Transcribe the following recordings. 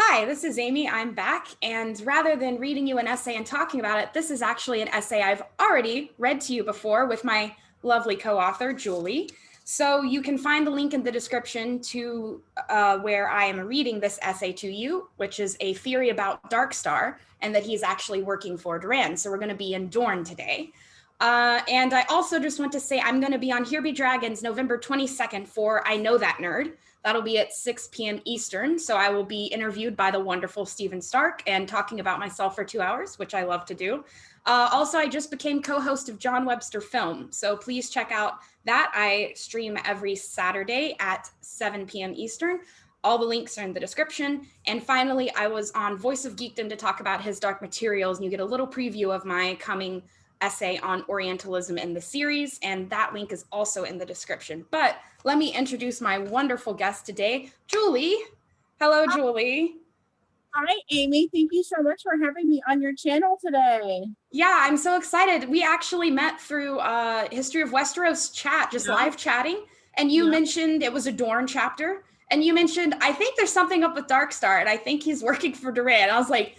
Hi, this is Amy. I'm back. And rather than reading you an essay and talking about it, this is actually an essay I've already read to you before with my lovely co author, Julie. So you can find the link in the description to where I am reading this essay to you, which is a theory about Darkstar and that he's actually working for Doran. So we're going to be in Doran today. And I also just want to say I'm going to be on Here Be Dragons November 22nd for I Know That Nerd. That'll be at 6 p.m. Eastern. So I will be interviewed by the wonderful Stephen Stark and talking about myself for 2 hours, which I love to do. Also, I just became co-host of John Webster Film. So please check out that. I stream every Saturday at 7 p.m. Eastern. All the links are in the description. And finally, I was on Voice of Geekdom to talk about his Dark Materials. And you get a little preview of my coming essay on Orientalism in the series, and that link is also in the description. But let me introduce my wonderful guest today, Julie. Hello, Julie. Hi, Amy. Thank you so much for having me on your channel today. Yeah, I'm so excited. We actually met through History of Westeros chat, just live chatting, and you mentioned it was a Doran chapter, and you mentioned, I think there's something up with Darkstar, and I think he's working for Doran. I was like,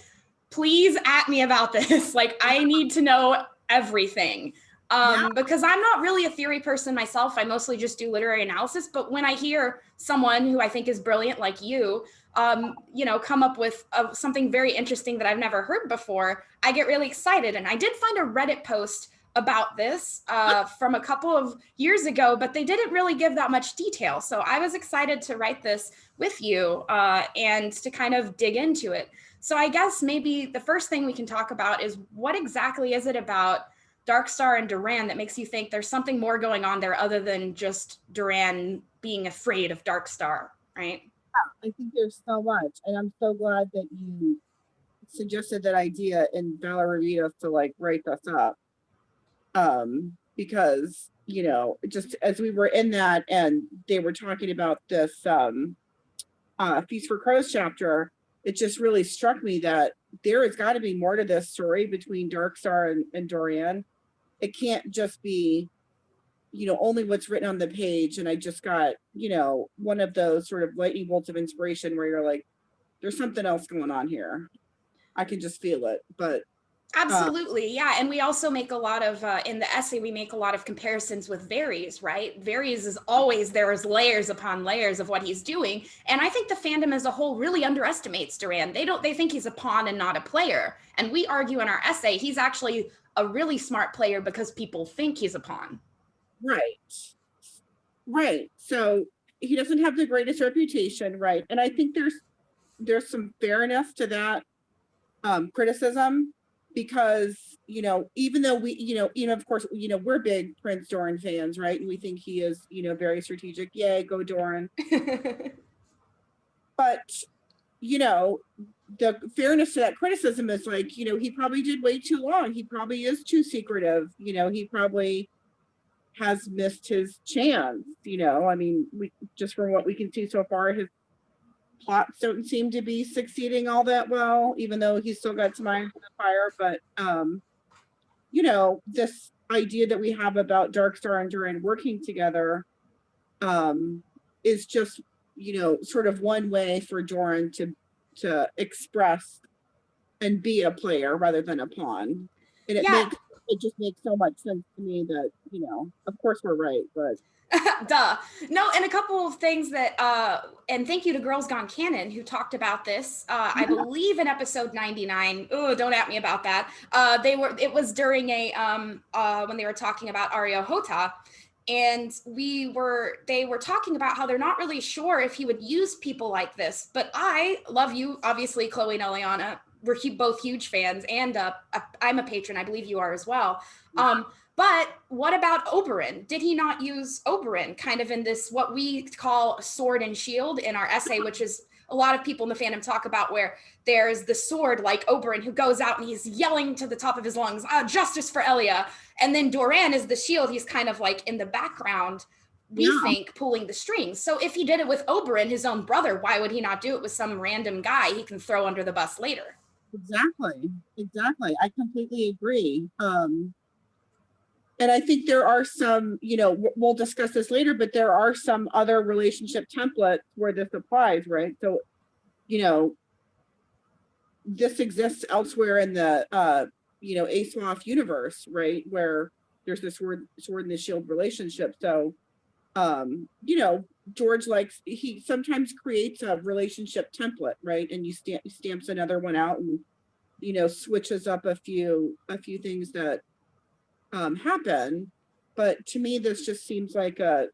please at me about this. Like, I need to know everything. Because I'm not really a theory person myself. I mostly just do literary analysis. But when I hear someone who I think is brilliant like you, come up with something very interesting that I've never heard before, I get really excited. And I did find a Reddit post about this from a couple of years ago, but they didn't really give that much detail. So I was excited to write this with you and to kind of dig into it. So I guess maybe the first thing we can talk about is what exactly is it about Darkstar and Doran that makes you think there's something more going on there other than just Doran being afraid of Darkstar, right? Yeah, I think there's so much, and I'm so glad that you suggested that idea and Valerie us to write this up. Because just as we were in that and they were talking about this Feast for Crows chapter, it just really struck me that there has got to be more to this story between Darkstar and Doran. It can't just be, only what's written on the page. And I just got, one of those sort of lightning bolts of inspiration where you're like, there's something else going on here. I can just feel it. But absolutely, yeah. And we also make a lot of, in the essay, we make a lot of comparisons with Varys, right? Varys is always, there's layers upon layers of what he's doing. And I think the fandom as a whole really underestimates Doran. They think he's a pawn and not a player. And we argue in our essay, he's actually a really smart player because people think he's a pawn. Right. So he doesn't have the greatest reputation, right? And I think there's some fairness to that criticism, because even though we of course we're big Prince Doran fans, right? And we think he is very strategic. Yay, go Doran. But the fairness to that criticism is he probably did way too long. He probably is too secretive. He probably has missed his chance. I mean, we just from what we can see so far, his plots don't seem to be succeeding all that well, even though he's still got some iron in the fire. But this idea that we have about Darkstar and Doran working together is just sort of one way for Doran to express and be a player rather than a pawn. And it just makes so much sense to me that of course we're right, but duh. No, and a couple of things that and thank you to Girls Gone Canon who talked about this. I believe in episode 99. Oh, don't at me about that. It was during a when they were talking about Areo Hota, and they were talking about how they're not really sure if he would use people like this. But I love you, obviously, Chloe and Eliana. We're both huge fans, and I'm a patron. I believe you are as well. But what about Oberyn? Did he not use Oberyn kind of in this, what we call sword and shield in our essay, which is a lot of people in the fandom talk about, where there's the sword like Oberyn who goes out and he's yelling to the top of his lungs, justice for Elia. And then Doran is the shield. He's kind of like in the background, we think, pulling the strings. So if he did it with Oberyn, his own brother, why would he not do it with some random guy he can throw under the bus later? Exactly. I completely agree. And I think there are some, we'll discuss this later, but there are some other relationship templates where this applies, right? So, this exists elsewhere in the Asimov universe, right? Where there's this sword and the shield relationship. So George he sometimes creates a relationship template, right? And you stamps another one out and switches up a few things that happen. But to me, this just seems like a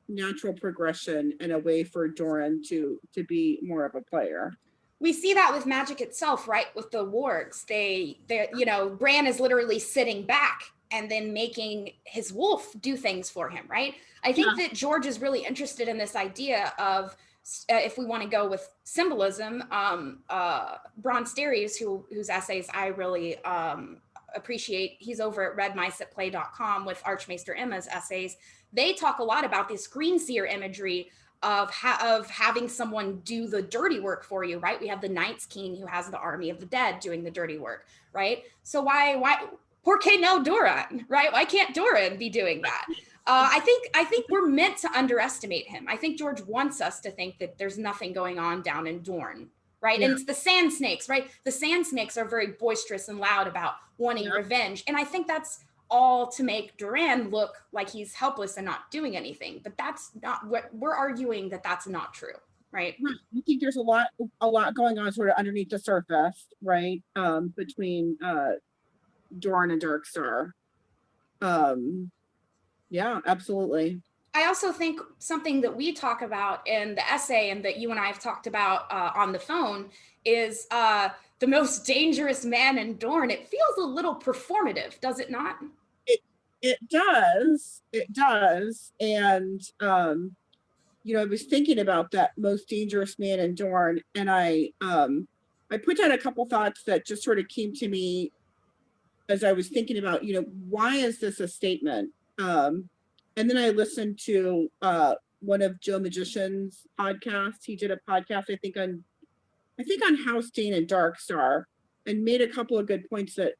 natural progression and a way for Doran to be more of a player. We see that with Magic itself, right? With the wargs, they Bran is literally sitting back and then making his wolf do things for him, right? I think that George is really interested in this idea of, if we want to go with symbolism, Bron Steries, whose essays I really appreciate, he's over at redmiceatplay.com with Archmaester Emma's essays. They talk a lot about this green seer imagery of having someone do the dirty work for you, right? We have the Night's King who has the army of the dead doing the dirty work, right? So why por qué no Doran, right? Why can't Doran be doing that? I think we're meant to underestimate him. I think George wants us to think that there's nothing going on down in Dorne, right? Yeah. And it's the Sand Snakes, right? The Sand Snakes are very boisterous and loud about wanting revenge. And I think that's all to make Doran look like he's helpless and not doing anything. But that's not what we're arguing, that's not true, right? I think there's a lot going on sort of underneath the surface, right? Between Doran and Darkstar. Yeah, absolutely. I also think something that we talk about in the essay and that you and I have talked about on the phone is the most dangerous man in Dorne. It feels a little performative, does it not? It does. And, I was thinking about that most dangerous man in Dorne, and I put down a couple thoughts that just sort of came to me as I was thinking about, why is this a statement? And then I listened to one of Joe Magician's podcasts. He did a podcast, I think on House Dane and Darkstar, and made a couple of good points that,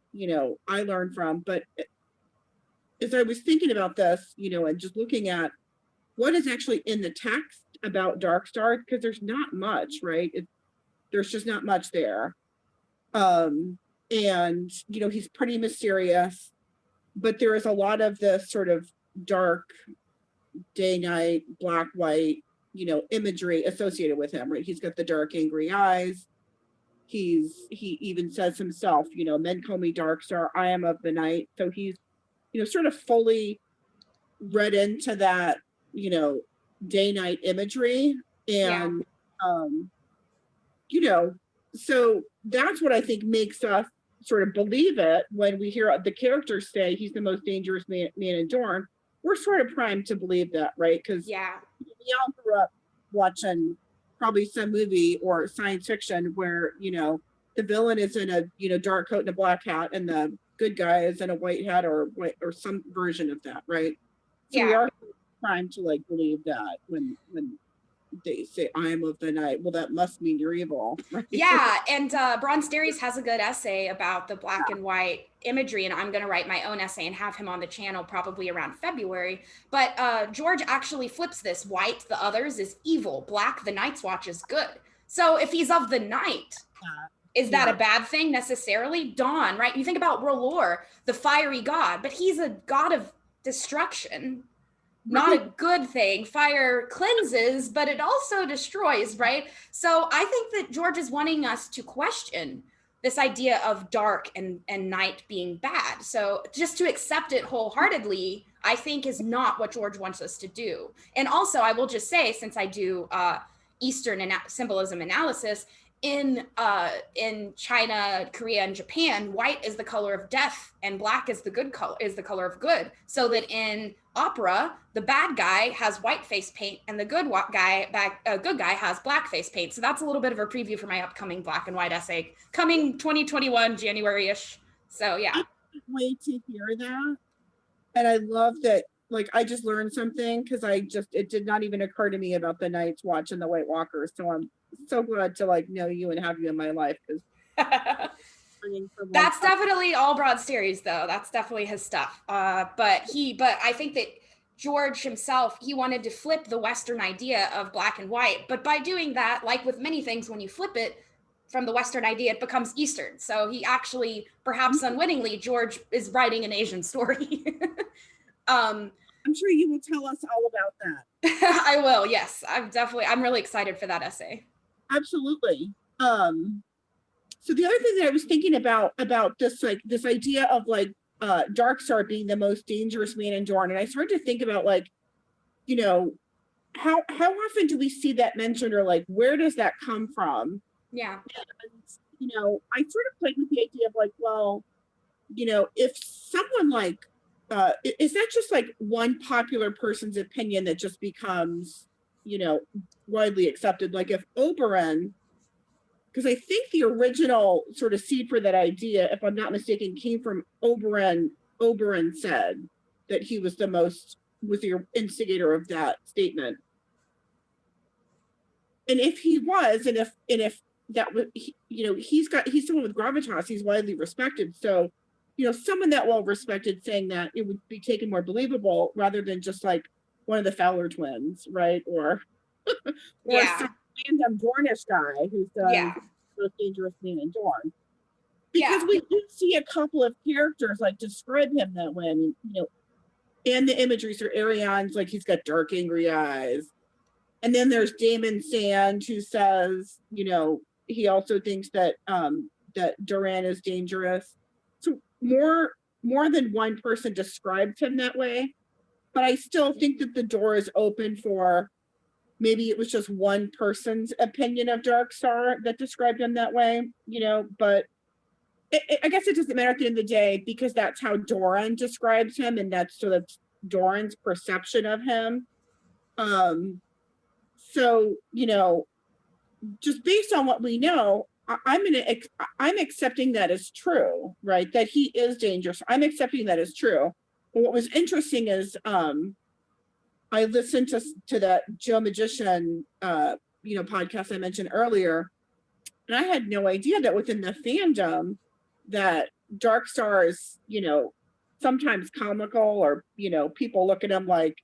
I learned from. But as I was thinking about this, and just looking at what is actually in the text about Darkstar, because there's not much, right? There's just not much there. And, he's pretty mysterious, but there is a lot of this sort of dark day, night, black, white, imagery associated with him, right? He's got the dark, angry eyes. He even says himself, men call me Darkstar, I am of the night. So he's, sort of fully read into that, day, night imagery. And, so that's what I think makes us sort of believe it when we hear the characters say he's the most dangerous man in Dorne. We're sort of primed to believe that, right? Because we all grew up watching probably some movie or science fiction where, the villain is in a, dark coat and a black hat, and the good guy is in a white hat or some version of that, right? So we are primed to believe that when they say I am of the night, well, that must mean you're evil, right? Yeah, and Bron Steries has a good essay about the black and white imagery, and I'm going to write my own essay and have him on the channel probably around February. But George actually flips this: white, the others, is evil; black, the Night's Watch, is good. So if he's of the night, is that a bad thing necessarily? Dawn, right? You think about R'hllor, the fiery god, but he's a god of destruction. Not a good thing. Fire cleanses, but it also destroys, right? So I think that George is wanting us to question this idea of dark and night being bad. So just to accept it wholeheartily, I think, is not what George wants us to do. And also, I will just say, since I do Eastern symbolism analysis, in China, Korea, and Japan, white is the color of death and black is the the color of good. So that in opera, the bad guy has white face paint and the good guy has black face paint. So that's a little bit of a preview for my upcoming black and white essay coming 2021 January-ish. So yeah. I can't wait to hear that. And I love that. I just learned something, because it did not even occur to me about the Night's Watch and the White Walkers. So I'm so glad to know you and have you in my life, because that's definitely all Bron Steries, though. That's definitely his stuff. But I think that George himself, he wanted to flip the Western idea of black and white. But by doing that, like with many things, when you flip it, from the Western idea, it becomes Eastern. So he actually, perhaps unwittingly, George is writing an Asian story. I'm sure you will tell us all about that. I will, yes. I'm really excited for that essay. Absolutely. So the other thing that I was thinking about this, like this idea of like Darkstar being the most dangerous man in Doran, and I started to think about like, you know, how often do we see that mentioned, or like where does that come from? Yeah. And, you know, I sort of played with the idea of like, well, you know, if someone like is that just like one popular person's opinion that just becomes, you know, widely accepted? Like if Oberon, because I think the original sort of seed for that idea, if I'm not mistaken, came from Oberon. Oberon said that he was the instigator of that statement. And if he was, and if that was, you know, he's someone with gravitas, he's widely respected. So, you know, someone that well respected saying that, it would be taken more believable rather than just like one of the Fowler twins, right? Or some random Dornish guy who says most dangerous man in Dorne. Because we do see a couple of characters like describe him that way. I mean, you know, and the imagery, so Ariane's like he's got dark, angry eyes. And then there's Damon Sand, who says, you know, he also thinks that that Doran is dangerous. So more than one person described him that way, but I still think that the door is open for maybe it was just one person's opinion of Darkstar that described him that way, you know. But I guess it doesn't matter at the end of the day, because that's how Doran describes him, and that's sort of Doran's perception of him. So, you know, just based on what we know, I'm accepting that as true, right? That he is dangerous. I'm accepting that as true. But what was interesting is I listened to that Joe Magician you know, podcast I mentioned earlier, and I had no idea that within the fandom that Darkstar is, you know, sometimes comical, or, you know, people look at him like,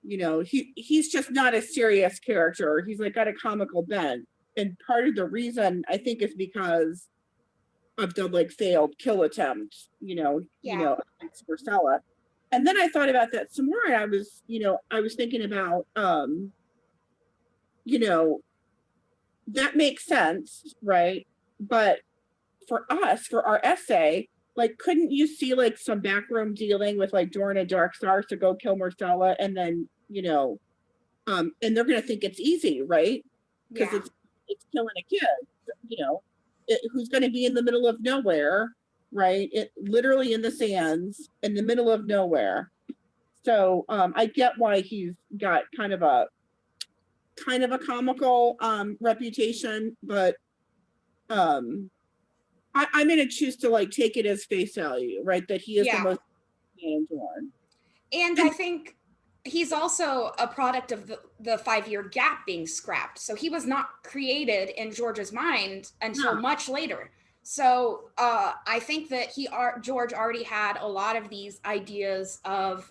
you know, he's just not a serious character. He's like got a comical bent. And part of the reason I think is because of the like failed kill attempt, you know, against Marcella. And then I thought about that some more, and I was thinking about you know, that makes sense, right? But for us, for our essay, like, couldn't you see like some backroom dealing with like Doran and Darkstar to go kill Marcella, and then, you know, and they're gonna think it's easy, right? Because it's killing a kid, you know, who's gonna be in the middle of nowhere, right? It literally in the sands, in the middle of nowhere. So I get why he's got kind of a comical reputation, but I'm gonna choose to like take it as face value, right? That he is the most born. And I think he's also a product of the 5-year gap being scrapped. So he was not created in George's mind until much later. So I think that George already had a lot of these ideas of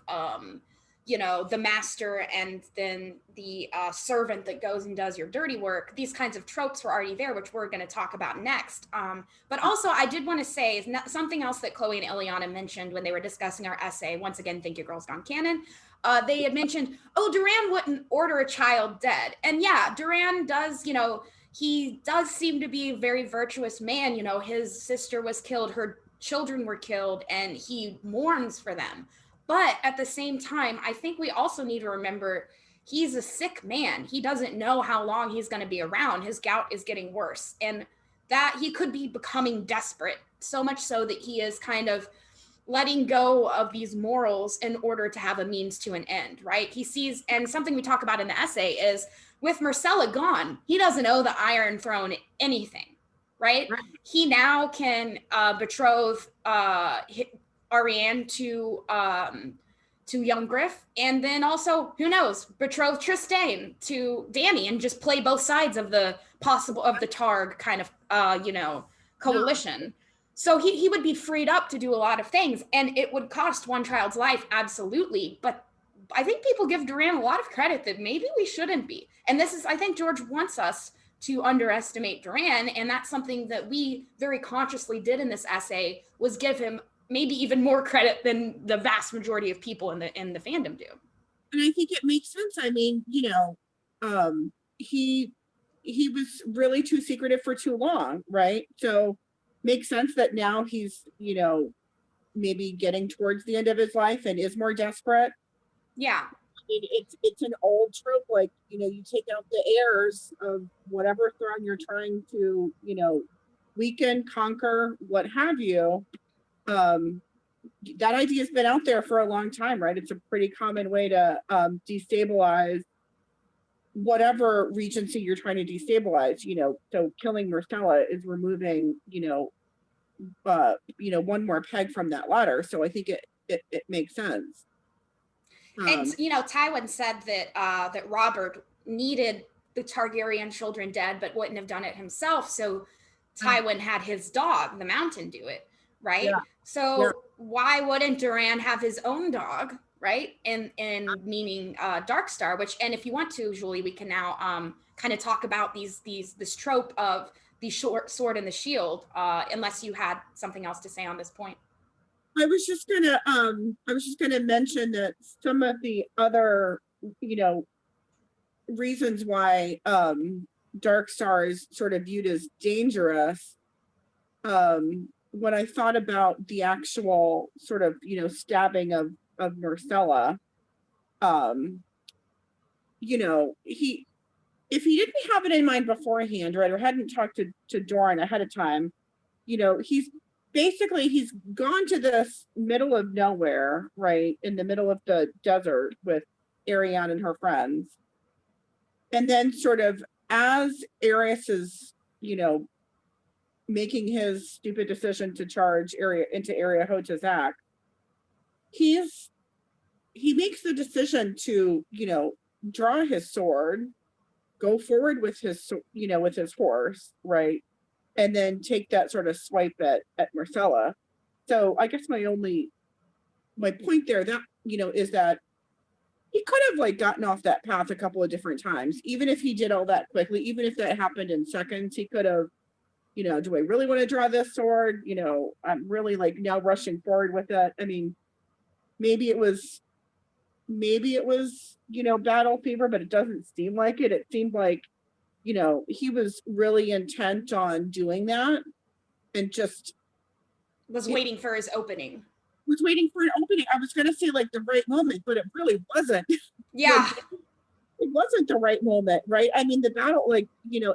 you know, the master and then the servant that goes and does your dirty work. These kinds of tropes were already there, which we're going to talk about next. But also, I did want to say is something else that Chloe and Ileana mentioned when they were discussing our essay. Once again, thank you, Girls Gone Canon. They had mentioned, oh, Doran wouldn't order a child dead. And yeah, Doran does, you know, he does seem to be a very virtuous man. You know, his sister was killed, her children were killed, and he mourns for them. But at the same time, I think we also need to remember he's a sick man. He doesn't know how long he's going to be around. His gout is getting worse, and that he could be becoming desperate, so much so that he is kind of letting go of these morals in order to have a means to an end, right? He sees, and something we talk about in the essay is with Marcella gone, he doesn't owe the Iron Throne anything, right? He now can betroth Ariane to young Griff, and then also, who knows, betroth Trystane to Dany, and just play both sides of the Targ kind of you know, coalition. So he would be freed up to do a lot of things, and it would cost one child's life, absolutely. But I think people give Doran a lot of credit that maybe we shouldn't be. And this is, I think George wants us to underestimate Doran. And that's something that we very consciously did in this essay, was give him maybe even more credit than the vast majority of people in the fandom do. And I think it makes sense. I mean, he was really too secretive for too long, right? So makes sense that now he's, maybe getting towards the end of his life and is more desperate. Yeah. It's an old trope, like, you take out the heirs of whatever throne you're trying to, weaken, conquer, what have you. That idea has been out there for a long time, right? It's a pretty common way to destabilize whatever regency you're trying to destabilize, so killing Myrcella is removing, one more peg from that ladder. So I think it makes sense. And Tywin said that Robert needed the Targaryen children dead, but wouldn't have done it himself. So Tywin had his dog, the Mountain, do it, right? Yeah. So why wouldn't Doran have his own dog, right? And meaning Darkstar, which, and if you want to, Julie, we can now kind of talk about this trope of the short sword and the shield, unless you had something else to say on this point. I was just gonna mention that some of the other, reasons why Darkstar is sort of viewed as dangerous. When I thought about the actual sort of, stabbing of Myrcella, if he didn't have it in mind beforehand, right, or hadn't talked to Doran ahead of time, he's gone to this middle of nowhere, right, in the middle of the desert with Arianne and her friends. And then sort of as Aerys is, making his stupid decision to charge into Area Hotazak, he makes the decision to, draw his sword, go forward with his, with his horse, right? And then take that sort of swipe at Myrcella. So I guess my point there, that, is that he could have like gotten off that path a couple of different times, even if he did all that quickly, even if that happened in seconds. He could have, do I really want to draw this sword? I'm really like now rushing forward with that. I mean, maybe it was, battle fever, but it doesn't seem like it. It seemed like, he was really intent on doing that and just was waiting for his opening. Was waiting for an opening. I was going to say like the right moment, but it really wasn't. Yeah. It wasn't the right moment, right? I mean, the battle, like,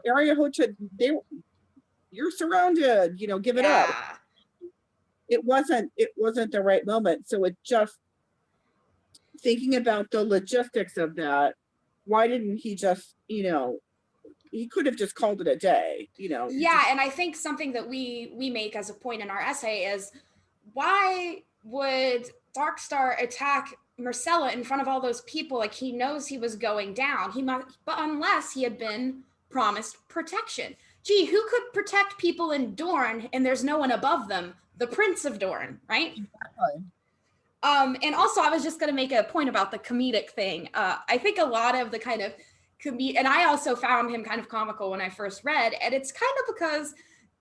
Area Hocha, you're surrounded, give it up. It wasn't the right moment. So it just, thinking about the logistics of that, why didn't he just, he could have just called it a day, Yeah, and I think something that we make as a point in our essay is, why would Darkstar attack Myrcella in front of all those people? Like, he knows he was going down. But unless he had been promised protection. Gee, who could protect people in Doran and there's no one above them? The Prince of Doran, right? Exactly. And also, I was just going to make a point about the comedic thing. I think a lot of the kind of and I also found him kind of comical when I first read, and it's kind of because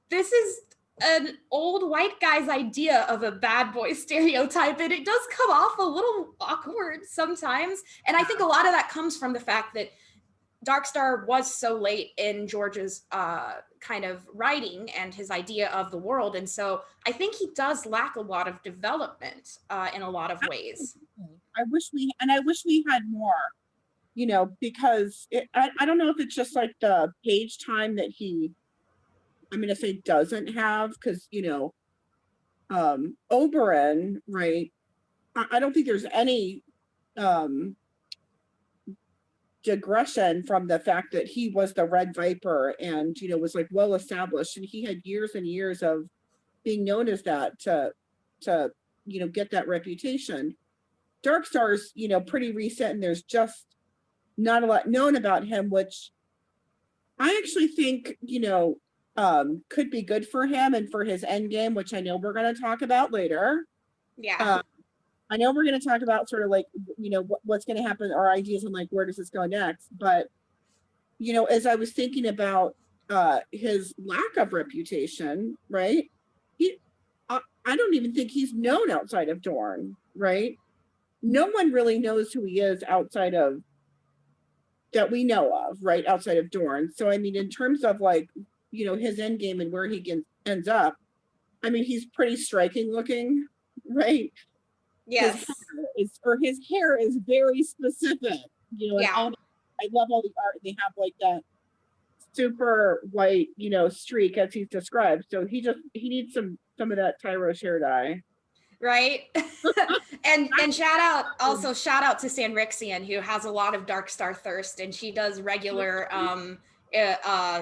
this is an old white guy's idea of a bad boy stereotype, and it does come off a little awkward sometimes. And I think a lot of that comes from the fact that Darkstar was so late in George's kind of writing and his idea of the world. And so I think he does lack a lot of development in a lot of ways. I wish we had more, because I don't know if it's just like the page time that I'm going to say doesn't have, because, Oberyn, right? I don't think there's any digression from the fact that he was the Red Viper and, was like well established, and he had years and years of being known as that to get that reputation. Darkstar's, pretty recent, and there's just not a lot known about him, which I actually think, could be good for him and for his end game, which I know we're going to talk about later. Yeah. I know we're going to talk about sort of like, what's going to happen, our ideas on like, where does this go next? But, as I was thinking about his lack of reputation, right? He, I don't even think he's known outside of Dorne, right? No one really knows who he is outside of that we know of, right? Outside of Dorne. So I mean, in terms of like, his end game and where he ends up, I mean, he's pretty striking looking, right? Yes. His hair is very specific, and Yeah. I love all the art. They have like that super white, streak as he's described. So he needs some of that Tyro hair dye. Right. and shout out to Sanrixian, who has a lot of Darkstar thirst, and she does regular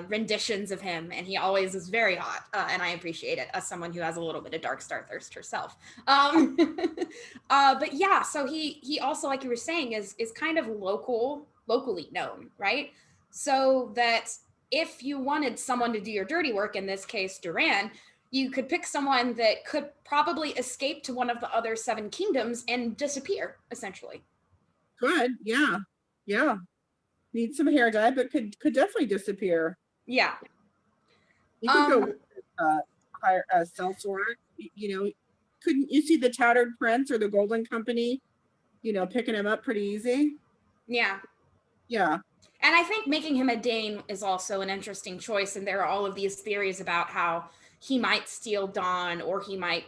renditions of him, and he always is very hot, and I appreciate it as someone who has a little bit of Darkstar thirst herself. But yeah, so he also, like you were saying, is kind of locally known, right? So that if you wanted someone to do your dirty work, in this case Doran, you could pick someone that could probably escape to one of the other 7 kingdoms and disappear, essentially. Good, yeah. Need some hair dye, but could definitely disappear. Yeah. You could go with hire a sellsword. Couldn't you see the Tattered Prince or the Golden Company, picking him up pretty easy? Yeah. And I think making him a Dane is also an interesting choice. And there are all of these theories about how he might steal Dawn, or he might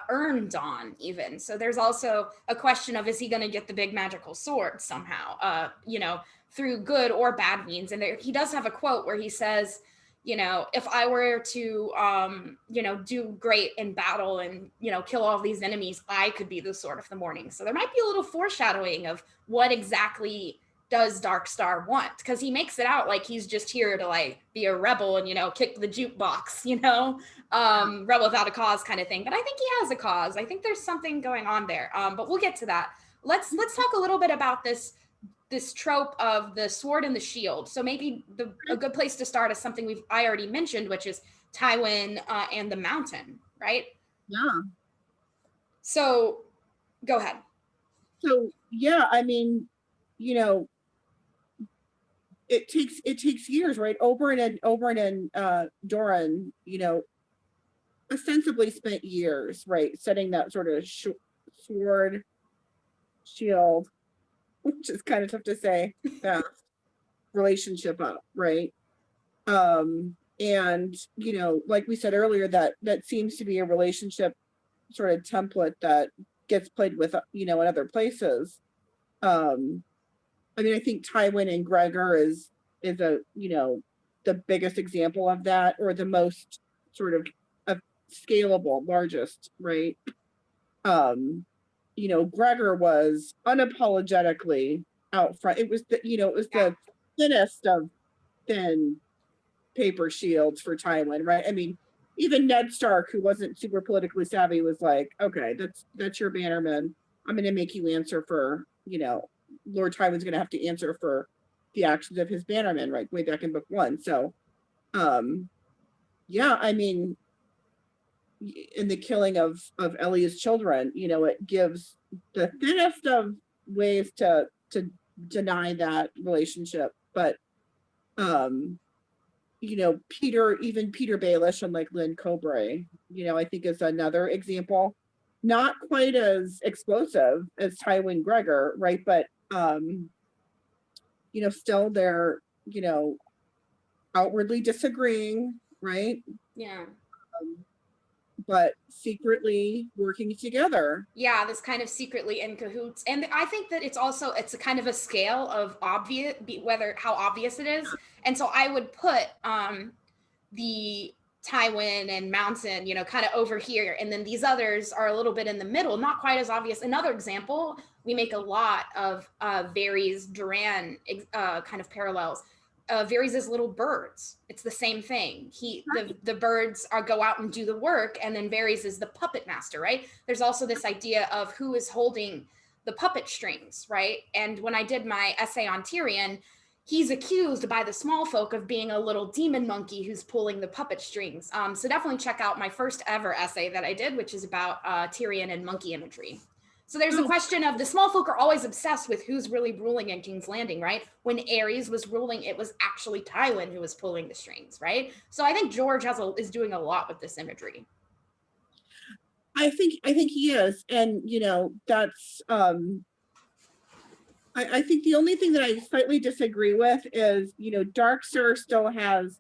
earn Dawn even. So there's also a question of, is he going to get the big magical sword somehow, through good or bad means? And he does have a quote where he says, if I were to, do great in battle and, kill all these enemies, I could be the sword of the morning. So there might be a little foreshadowing of what exactly does Darkstar want, because he makes it out like he's just here to like be a rebel and kick the jukebox, rebel without a cause kind of thing. But I think he has a cause. I think there's something going on there. But we'll get to that. Let's talk a little bit about this trope of the sword and the shield. So maybe a good place to start is something I already mentioned, which is Tywin and the mountain, right? Yeah. So go ahead. So yeah, I mean, it takes years, right? Oberyn and Doran, ostensibly spent years, right, setting that sort of sword shield, which is kind of tough to say, relationship up, right? And like we said earlier, that seems to be a relationship sort of template that gets played with, in other places. I mean, I think Tywin and Gregor is a, the biggest example of that, or the most sort of scalable, largest, right? Gregor was unapologetically out front. It was the thinnest of thin paper shields for Tywin, right? I mean, even Ned Stark, who wasn't super politically savvy, was like, okay, that's your bannerman. I'm going to make you answer for, Lord Tywin's going to have to answer for the actions of his bannerman, right? Way back in book 1. So, yeah, I mean, in the killing of Ellie's children, it gives the thinnest of ways to deny that relationship. But, Peter Baelish and like Lynn Cobray, I think is another example. Not quite as explosive as Tywin Gregor, right? But still they're, outwardly disagreeing, right? Yeah. But secretly working together. Yeah, this kind of secretly in cahoots. And I think that it's a kind of a scale of obvious, how obvious it is. And so I would put the Tywin and Mountain, kind of over here. And then these others are a little bit in the middle, not quite as obvious. Another example, we make a lot of Varys Doran kind of parallels. Varys is little birds. It's the same thing. The birds go out and do the work, and then Varys is the puppet master, right? There's also this idea of who is holding the puppet strings, right? And when I did my essay on Tyrion, he's accused by the small folk of being a little demon monkey who's pulling the puppet strings. So definitely check out my first ever essay that I did, which is about Tyrion and monkey imagery. So there's a question of the small folk are always obsessed with who's really ruling in King's Landing, right? When Ares was ruling, it was actually Tywin who was pulling the strings, right? So I think George is doing a lot with this imagery. I think he is, and that's I think the only thing that I slightly disagree with is Darkstar still has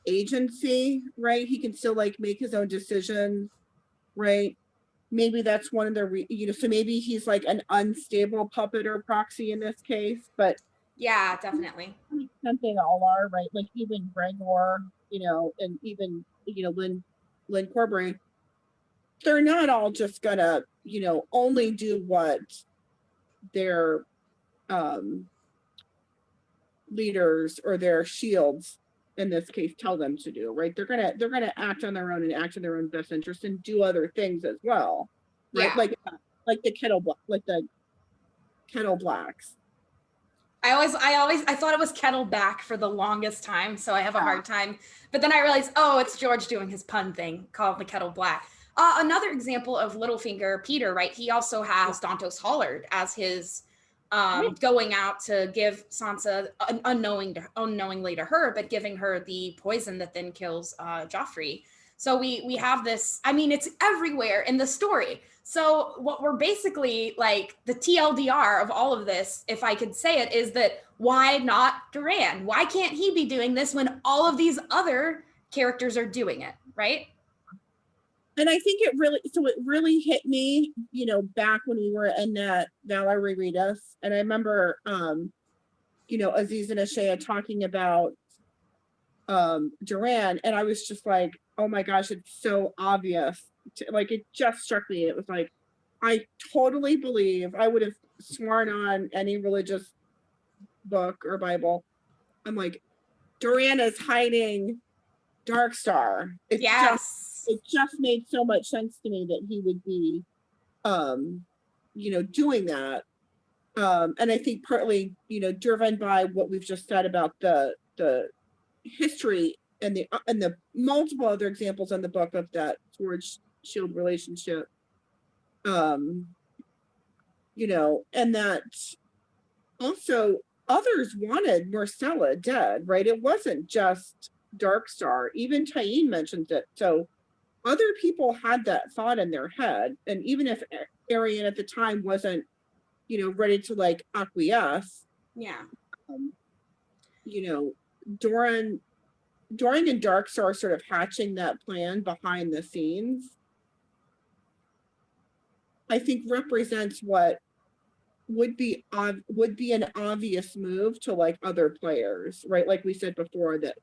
agency, right? He can still like make his own decisions, right? Maybe that's one of the so maybe he's like an unstable puppet or proxy in this case, but yeah, definitely. Something all are, right? Like even Gregor, and even Lynn Corbray, they're not all just gonna only do what their leaders or their shields in this case tell them to do, right? They're gonna act on their own and act in their own best interest and do other things as well, right? Yeah. Like the kettle blacks. I thought it was Kettleback for the longest time, so I have a hard time. But then I realized, oh, it's George doing his pun thing, called the Kettle Black. Another example of Littlefinger, Peter, right? He also has Dantos Hollard as his going out to give Sansa unknowingly to her, but giving her the poison that then kills Joffrey. So we have this, I mean, it's everywhere in the story. So what we're basically like, the TLDR of all of this, if I could say it, is that why not Doran? Why can't he be doing this when all of these other characters are doing it, right? And I think it really hit me, back when we were in that Valerie read us. And I remember, Aziz and Ashaya talking about Doran, and I was just like, oh my gosh, it's so obvious. Like, it just struck me. It was like, I totally believe, I would have sworn on any religious book or Bible. I'm like, Doran is hiding Darkstar. It just made so much sense to me that he would be, doing that. And I think partly, driven by what we've just said about the history and the multiple other examples in the book of that sword shield relationship. And that also others wanted Marcella dead, right? It wasn't just Darkstar. Even Tyene mentions it. So other people had that thought in their head, and even if Arian at the time wasn't, ready to like acquiesce, Doran and Darkstar are sort of hatching that plan behind the scenes. I think represents what would be an obvious move to like other players, right? Like we said before, that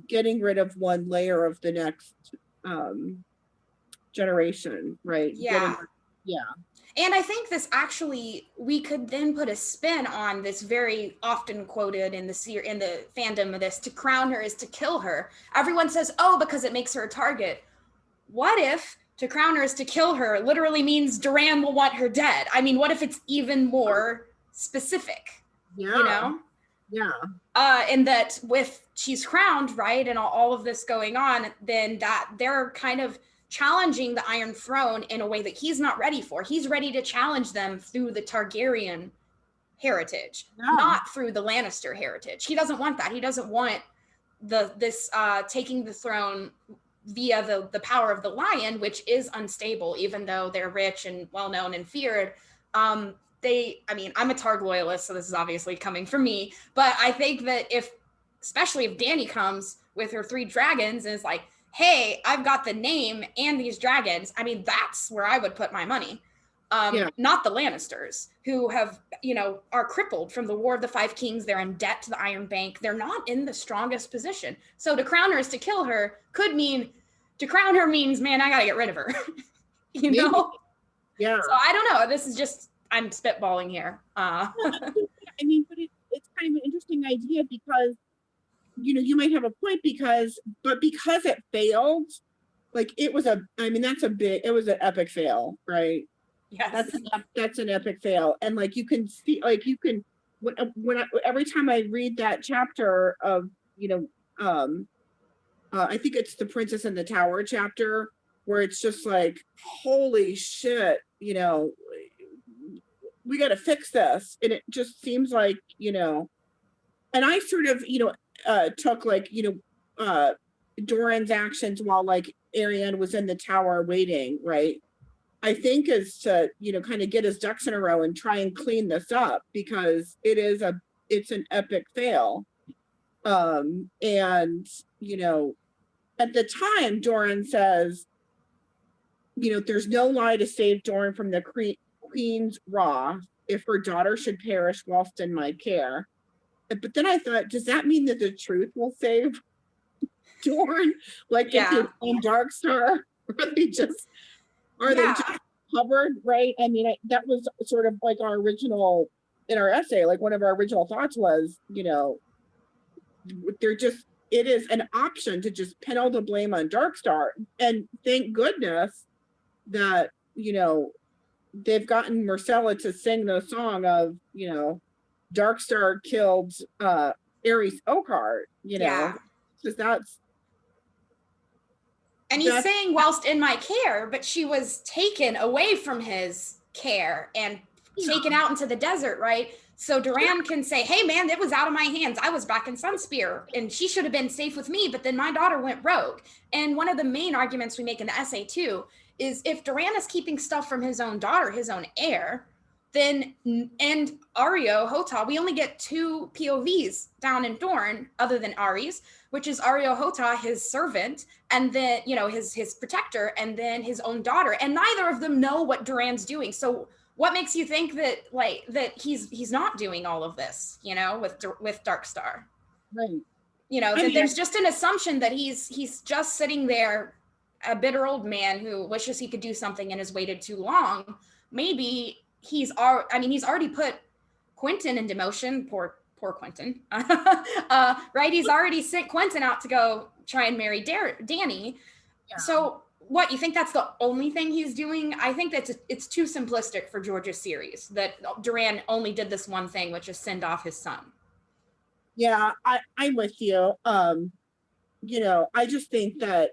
getting rid of one layer of the next generation, right? Yeah. And I think this actually, we could then put a spin on this very often quoted in the fandom of this: to crown her is to kill her. Everyone says, oh, because it makes her a target. What if to crown her is to kill her literally means Doran will want her dead? I mean, what if it's even more specific? Yeah. And that with she's crowned, right, and all of this going on, then that they're kind of challenging the Iron Throne in a way that he's not ready for. He's ready to challenge them through the Targaryen heritage, not through the Lannister heritage. He doesn't want that. He doesn't want this taking the throne via the power of the lion, which is unstable, even though they're rich and well-known and feared. I'm a Targ loyalist, so this is obviously coming from me, but I think that especially if Dany comes with her 3 dragons and is like, hey, I've got the name and these dragons, I mean, that's where I would put my money. Not the Lannisters, who are crippled from the War of the Five Kings. They're in debt to the Iron Bank. They're not in the strongest position. So to crown her is to kill her could mean, to crown her means, man, I got to get rid of her. know? Yeah. So I don't know. This is just, I'm spitballing here. I mean, but it's kind of an interesting idea because, you might have a point because it failed, like it was it was an epic fail, right? Yes. That's an epic fail. And like, you can see, like every time I read that chapter of, I think it's the Princess in the Tower chapter, where it's just like, holy shit, you know, we got to fix this. And it just seems like, you know, and I sort of, you know, took like, you know, Doran's actions while like Ariane was in the tower waiting, right? I think is to, you know, kind of get his ducks in a row and try and clean this up, because it's an epic fail. And, you know, at the time, Doran says, you know, there's no lie to save Doran from the queen's wrath if her daughter should perish whilst in my care. But then I thought, does that mean that the truth will save Doran? Like if they blame Darkstar, are they just covered, right? I mean, that was sort of like our original, in our essay, like one of our original thoughts was, you know, it is an option to just pin all the blame on Darkstar. And thank goodness that, you know, they've gotten Marcella to sing the song of, you know, Darkstar killed Ares Oakheart, you know, because that's. And he's saying whilst in my care, but she was taken away from his care and taken out into the desert, right? So Doran can say, hey man, it was out of my hands. I was back in Sunspear and she should have been safe with me, but then my daughter went rogue. And one of the main arguments we make in the essay too is if Doran is keeping stuff from his own daughter, his own heir, then, and Ario Hota, we only get 2 POVs down in Doran other than Ari's, which is Ario Hota, his servant, and then, you know, his protector, and then his own daughter. And neither of them know what Doran's doing. So what makes you think that, like, that he's not doing all of this, you know, with Darkstar? Right. You know, that there's just an assumption that he's just sitting there, a bitter old man who wishes he could do something and has waited too long. Maybe he's already put Quentin into motion. Poor Quentin. Right? He's already sent Quentin out to go try and marry Danny. Yeah. So what, you think that's the only thing he's doing? I think that it's too simplistic for George's series that Doran only did this one thing, which is send off his son. Yeah, I'm with you. You know, I just think that,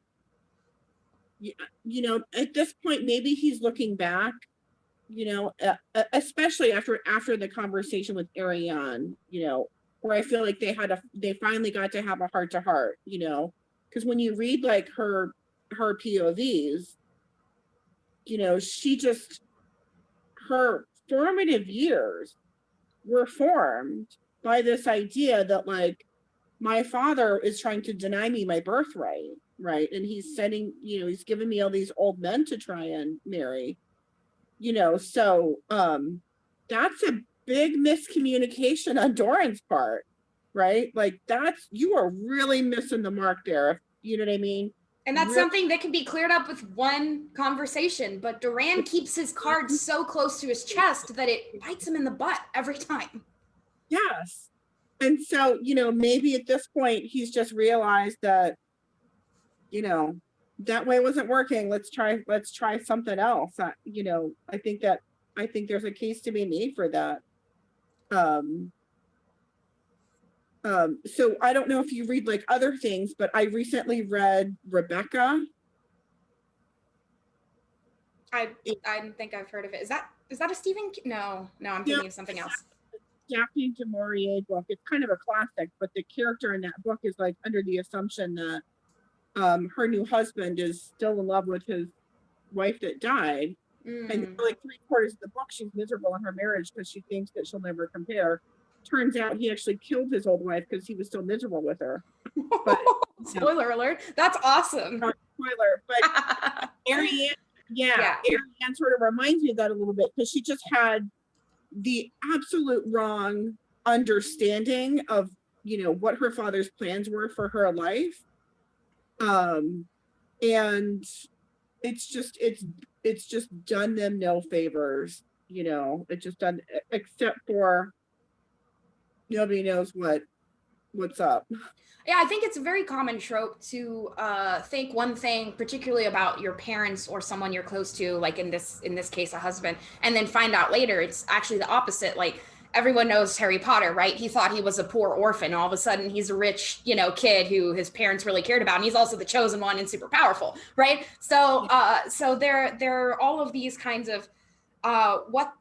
you know, at this point, maybe he's looking back, you know, especially after the conversation with Ariane, you know, where I feel like they finally got to have a heart to heart, you know, because when you read like her POVs, you know, her formative years were formed by this idea that like my father is trying to deny me my birthright, right? And he's sending, you know, he's giving me all these old men to try and marry. You know, so that's a big miscommunication on Doran's part, right? Like you are really missing the mark there. You know what I mean? And that's something that can be cleared up with one conversation, but Doran keeps his cards so close to his chest that it bites him in the butt every time. Yes. And so, you know, maybe at this point he's just realized that, you know, that way wasn't working. Let's try something else. You know, I think there's a case to be made for that. So I don't know if you read like other things, but I recently read Rebecca. I think I've heard of it. Is that a Stephen? No, I'm thinking of something else. Daphne du Maurier book. It's kind of a classic, but the character in that book is like under the assumption that her new husband is still in love with his wife that died. And for like 3/4 of the book, she's miserable in her marriage because she thinks that she'll never compare. Turns out he actually killed his old wife because he was still miserable with her. But, spoiler alert. That's awesome. Spoiler, but Ariane, Ariane sort of reminds me of that a little bit because she just had the absolute wrong understanding of, you know, what her father's plans were for her life. And it's just done them no favors, you know. It just done, except for nobody knows what's up. Yeah, I think it's a very common trope to think one thing, particularly about your parents or someone you're close to, like in this case, a husband, and then find out later it's actually the opposite. Like everyone knows Harry Potter, right? He thought he was a poor orphan. All of a sudden, he's a rich, kid who his parents really cared about, and he's also the chosen one and super powerful, right? So there are all of these kinds of what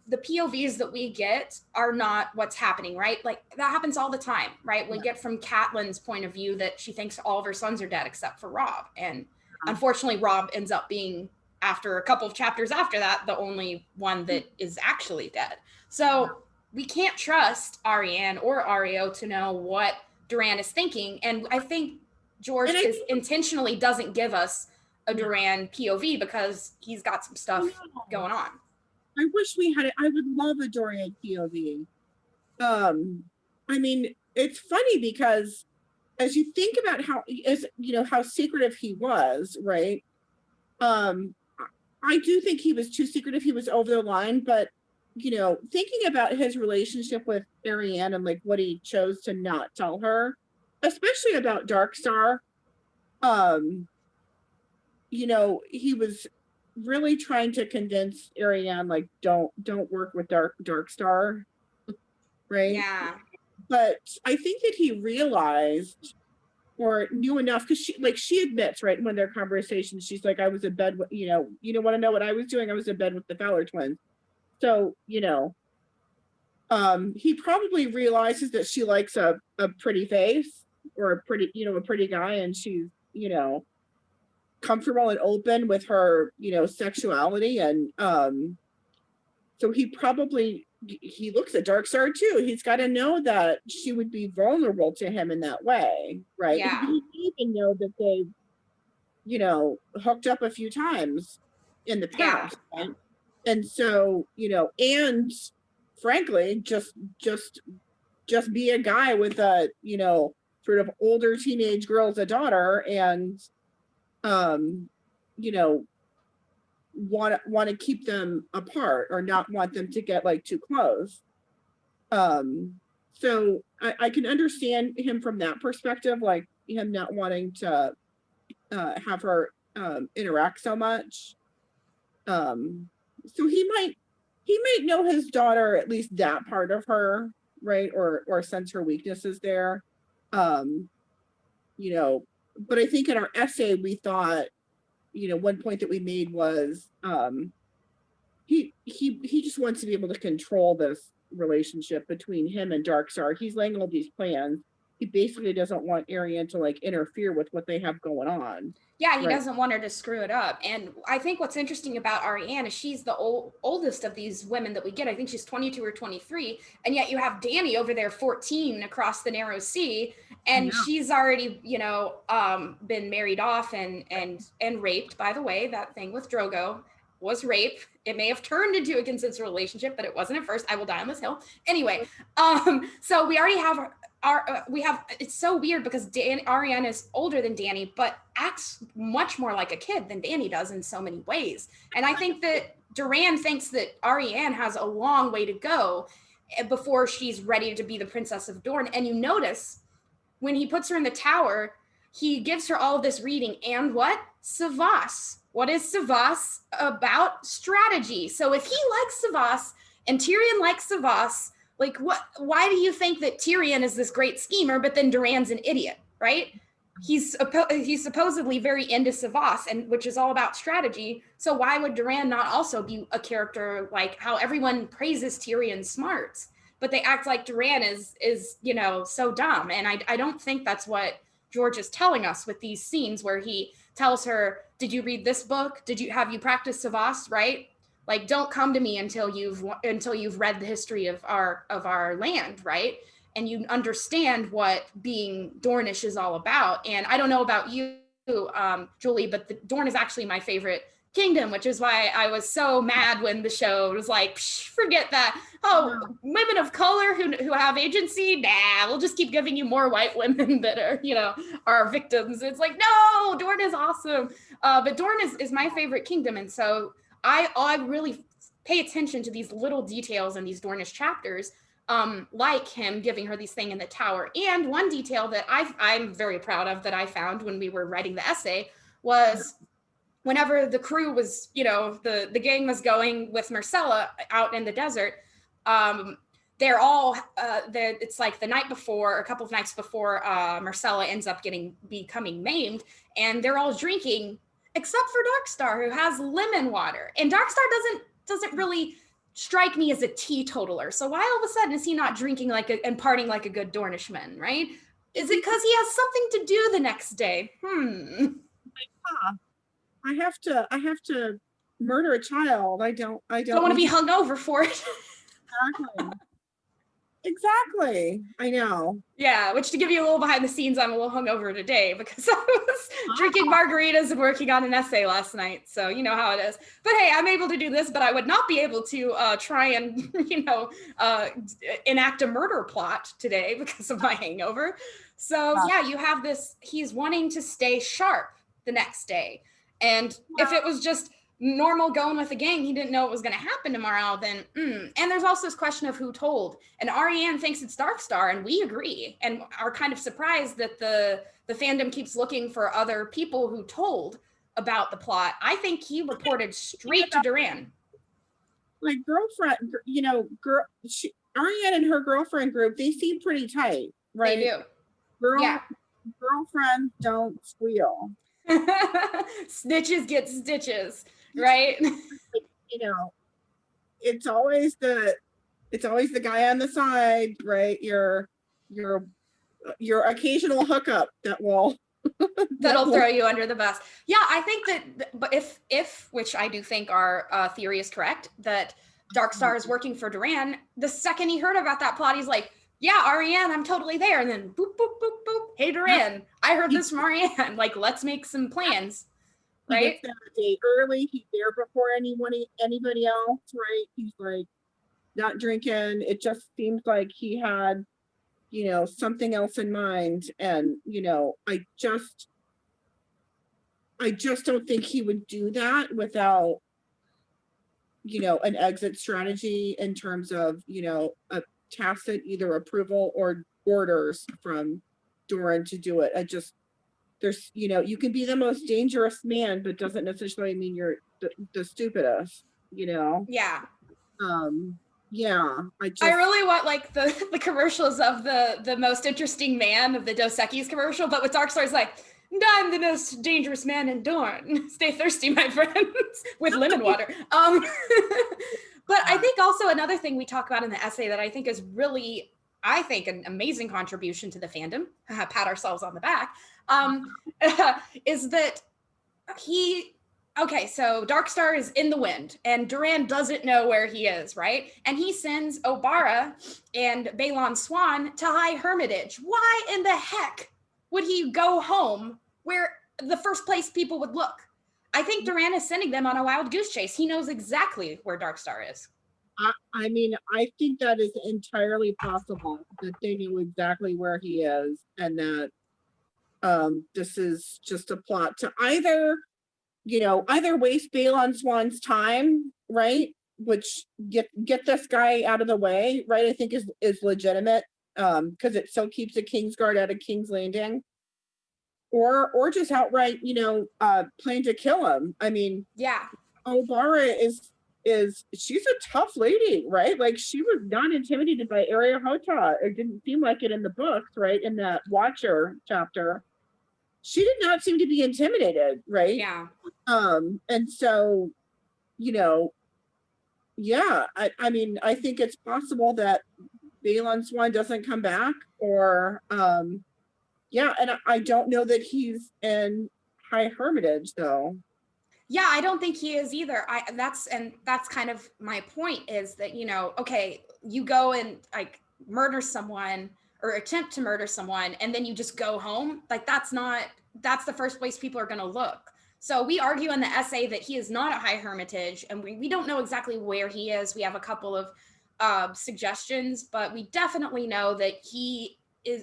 the POVs that we get are not what's happening, right? Like that happens all the time, right? We get from Catelyn's point of view that she thinks all of her sons are dead except for Rob, and unfortunately, Rob ends up being, after a couple of chapters after that, the only one that is actually dead. So we can't trust Arianne or Ario to know what Doran is thinking. And I think George intentionally doesn't give us a Doran POV because he's got some stuff going on. I wish we had it. I would love a Doran POV. I mean, it's funny because as you think about how secretive he was, right? I do think he was too secretive. He was over the line, but thinking about his relationship with Arianne and like what he chose to not tell her, especially about Darkstar, he was really trying to convince Arianne, like, don't work with Darkstar, right? Yeah. But I think that he realized or knew enough, because she admits, right, when their conversations, she's like, I was in bed with, you want to know what I was doing? I was in bed with the Fowler twins. So, he probably realizes that she likes a pretty face or a pretty guy, and she's, comfortable and open with her, sexuality. And so he looks at Darkstar too. He's got to know that she would be vulnerable to him in that way, right? Yeah. He even know that they, hooked up a few times in the past, right? And so, and frankly, just be a guy with a, sort of older teenage girl as a daughter, and want to keep them apart or not want them to get like too close. So I can understand him from that perspective, like him not wanting to have her interact so much. So he might know his daughter, at least that part of her, right? Or sense her weaknesses there. But I think in our essay we thought, one point that we made was he just wants to be able to control this relationship between him and Darkstar. He's laying all these plans. He basically doesn't want Arianne to like interfere with what they have going on. Yeah, he doesn't want her to screw it up. And I think what's interesting about Arianne is she's the oldest of these women that we get. I think she's 22 or 23. And yet you have Dany over there, 14, across the narrow sea. And she's already, been married off and raped. By the way, that thing with Drogo was rape. It may have turned into a consensual relationship, but it wasn't at first. I will die on this hill. Anyway, so we already have it's so weird because Arianne is older than Dany, but acts much more like a kid than Dany does in so many ways. And I think that Doran thinks that Arianne has a long way to go before she's ready to be the Princess of Dorne. And you notice when he puts her in the tower, he gives her all of this reading and what? Savas. What is Savas about? Strategy. So if he likes Savas and Tyrion likes Savas, like why do you think that Tyrion is this great schemer, but then Doran's an idiot, right? He's supposedly very into Savas, and which is all about strategy. So why would Doran not also be a character like how everyone praises Tyrion's smarts, but they act like Doran is so dumb? And I don't think that's what George is telling us with these scenes where he tells her, did you read this book? Have you practiced Savas, right? Like, don't come to me until you've read the history of our land, right? And you understand what being Dornish is all about. And I don't know about you, Julie, but Dorne is actually my favorite kingdom, which is why I was so mad when the show was like, forget that. Oh, women of color who have agency? Nah, we'll just keep giving you more white women that are victims. It's like, no, Dorne is awesome. But Dorne is my favorite kingdom. And so I really pay attention to these little details in these Dornish chapters, like him giving her these things in the tower. And one detail that I'm very proud of that I found when we were writing the essay was whenever the crew was, the gang was going with Myrcella out in the desert, They're all it's like the night before, a couple of nights before Marcella ends up becoming maimed, and they're all drinking except for Darkstar, who has lemon water. And Darkstar doesn't really strike me as a teetotaler. So why all of a sudden is he not drinking and partying like a good Dornishman, right? Is it because he has something to do the next day? I have to murder a child. I don't want to be hung over for it. Exactly. I know. Yeah, which, to give you a little behind the scenes, I'm a little hungover today because I was drinking margaritas and working on an essay last night. So you know how it is. But hey, I'm able to do this, but I would not be able to try and, enact a murder plot today because of my hangover. So yeah, you have this, he's wanting to stay sharp the next day. And if it was just normal going with the gang, he didn't know what was going to happen tomorrow, then and there's also this question of who told, and Ariane thinks it's Darkstar, and we agree and are kind of surprised that the fandom keeps looking for other people who told about the plot. I think he reported straight to Doran. Like girlfriend, Ariane and her girlfriend group, they seem pretty tight, right? They do. Girlfriends don't squeal. Snitches get stitches, right? It's always the guy on the side, right? Your occasional hookup that'll throw you under the bus. Yeah, I think that, but if which I do think our theory is correct, that Darkstar is working for Doran, the second he heard about that plot, he's like, yeah, Ariane, I'm totally there. And then boop, boop, boop, boop. Hey, Doran, I heard this from Ariane. Like, let's make some plans. Right? He gets there a day early. He's there before anybody else, right? He's like not drinking. It just seems like he had, something else in mind. And, I just don't think he would do that without, an exit strategy in terms of, a tacit either approval or orders from Doran to do it. There's, you can be the most dangerous man, but doesn't necessarily mean you're the stupidest, Yeah. Yeah. I really want like the commercials of the most interesting man of the Dos Equis commercial, but with Darkstar's like, I'm the most dangerous man in Dorn. Stay thirsty, my friends, with lemon water. But I think also another thing we talk about in the essay that I think is really, an amazing contribution to the fandom, pat ourselves on the back, is that so Darkstar is in the wind and Doran doesn't know where he is, right? And he sends Obara and Balon Swan to High Hermitage. Why in the heck would he go home where the first place people would look? I think Doran is sending them on a wild goose chase. He knows exactly where Darkstar is. I think that is entirely possible that they knew exactly where he is, and that this is just a plot to either waste Balon Swan's time, right? Which get this guy out of the way, right? I think is legitimate, because it still keeps the Kingsguard out of King's Landing, or just outright, plan to kill him. Yeah, Obara she's a tough lady, right? Like, she was not intimidated by Area Hota. It didn't seem like it in the books, right? In that Watcher chapter, she did not seem to be intimidated, right? Yeah. And so, yeah, I think it's possible that Balon Swan doesn't come back, or yeah, and I don't know that he's in High Hermitage though. Yeah, I don't think he is either. That's kind of my point, is that, okay, you go and like murder someone or attempt to murder someone, and then you just go home. Like, that's the first place people are going to look. So we argue in the essay that he is not at High Hermitage, and we don't know exactly where he is. We have a couple of suggestions, but we definitely know that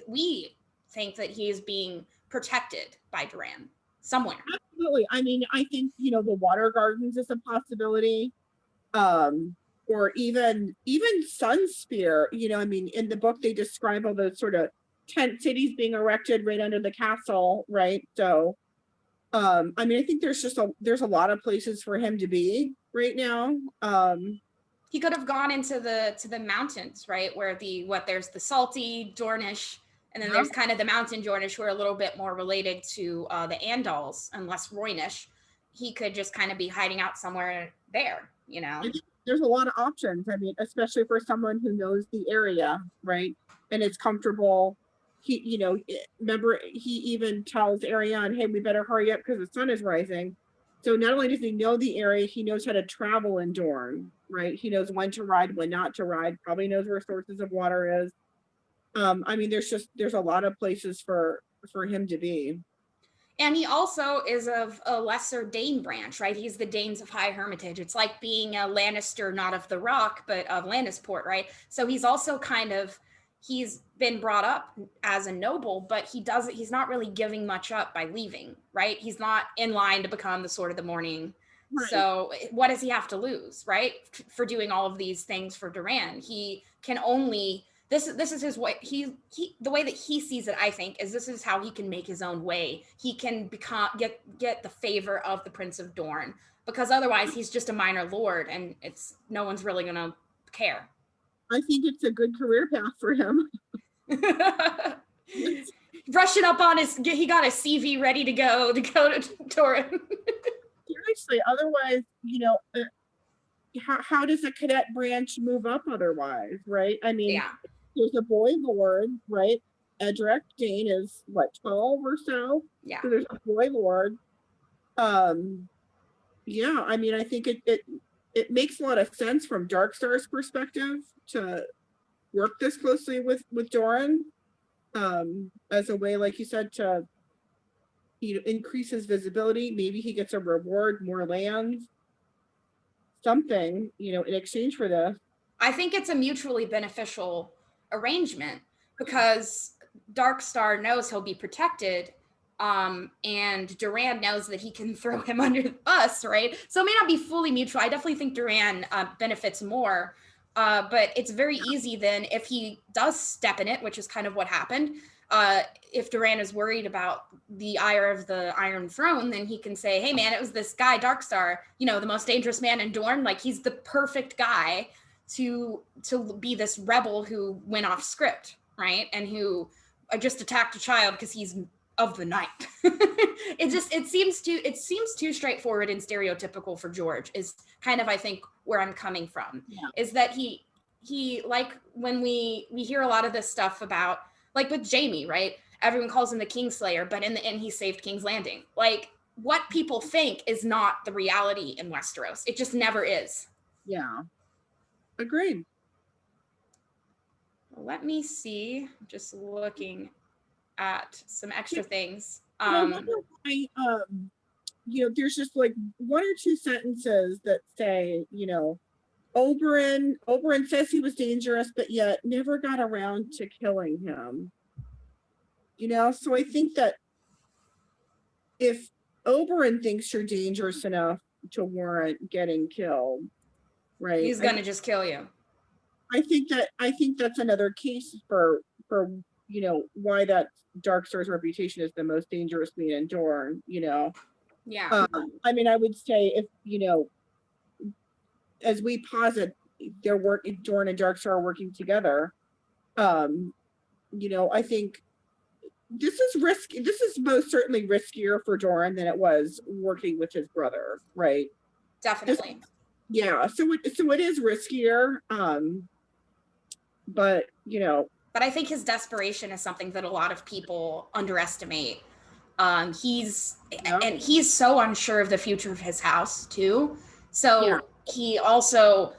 we think that he is being protected by Doran somewhere. Absolutely. I think, the Water Gardens is a possibility. Or even Sunspear, in the book they describe all those sort of tent cities being erected right under the castle, right? So I think there's a lot of places for him to be right now. He could have gone into the mountains, right? Where there's the salty Dornish, and then there's kind of the mountain Dornish who are a little bit more related to the Andals and less Roynish. He could just kind of be hiding out somewhere there, you know? There's a lot of options. I mean, especially for someone who knows the area, right? And it's comfortable. He, remember, he even tells Ariane, hey, we better hurry up because the sun is rising. So not only does he know the area, he knows how to travel in Dorne, right? He knows when to ride, when not to ride, probably knows where sources of water is. I mean, there's a lot of places for him to be. And he also is of a lesser Dane branch, right? He's the Danes of High Hermitage. It's like being a Lannister, not of the Rock, but of Lannisport, right? So he's also he's been brought up as a noble, but he's not really giving much up by leaving, right? He's not in line to become the Sword of the Morning. Right. So what does he have to lose, right? For doing all of these things for Doran. He can only... This is his way. The way that he sees it, I think, is this is how he can make his own way. He can get the favor of the Prince of Dorne, because otherwise he's just a minor lord, and no one's really gonna care. I think it's a good career path for him. Brushing up on he got a CV ready to go to Doran. Seriously, otherwise, how does a cadet branch move up otherwise, right? I mean, yeah. There's a boy lord, right? Edric Dane is what, 12 or so? Yeah. So there's a boy lord. Yeah, I mean, I think it makes a lot of sense from Darkstar's perspective to work this closely with Doran, as a way, like you said, to increase his visibility. Maybe he gets a reward, more lands, something, in exchange for this. I think it's a mutually beneficial arrangement, because Darkstar knows he'll be protected, and Doran knows that he can throw him under the bus, right? So it may not be fully mutual. I definitely think Doran benefits more, but it's very easy then if he does step in it, which is kind of what happened. If Doran is worried about the ire of the Iron Throne, then he can say, hey man, it was this guy Darkstar, the most dangerous man in Dorne. Like, he's the perfect guy to be this rebel who went off script, right? And who just attacked a child because he's of the night. It seems too straightforward and stereotypical for George, is kind of, I think, where I'm coming from. Yeah. Is that he like, when we hear a lot of this stuff about, like with Jaime, right? Everyone calls him the Kingslayer, but in the end he saved King's Landing. Like, what people think is not the reality in Westeros. It just never is. Yeah. Agreed. Let me see. Just looking at some extra things. There's just like one or two sentences that say, Oberyn says he was dangerous, but yet never got around to killing him. So I think that if Oberyn thinks you're dangerous enough to warrant getting killed, right, he's gonna just kill you. I think that's another case for why that Darkstar's reputation is the most dangerous man in Dorne. Yeah. I mean, I would say, if as we posit, Dorne and Darkstar are working together. I think this is risky. This is most certainly riskier for Doran than it was working with his brother, right? Definitely. Yeah. So it is riskier. But I think his desperation is something that a lot of people underestimate. He's so unsure of the future of his house too. So yeah. He also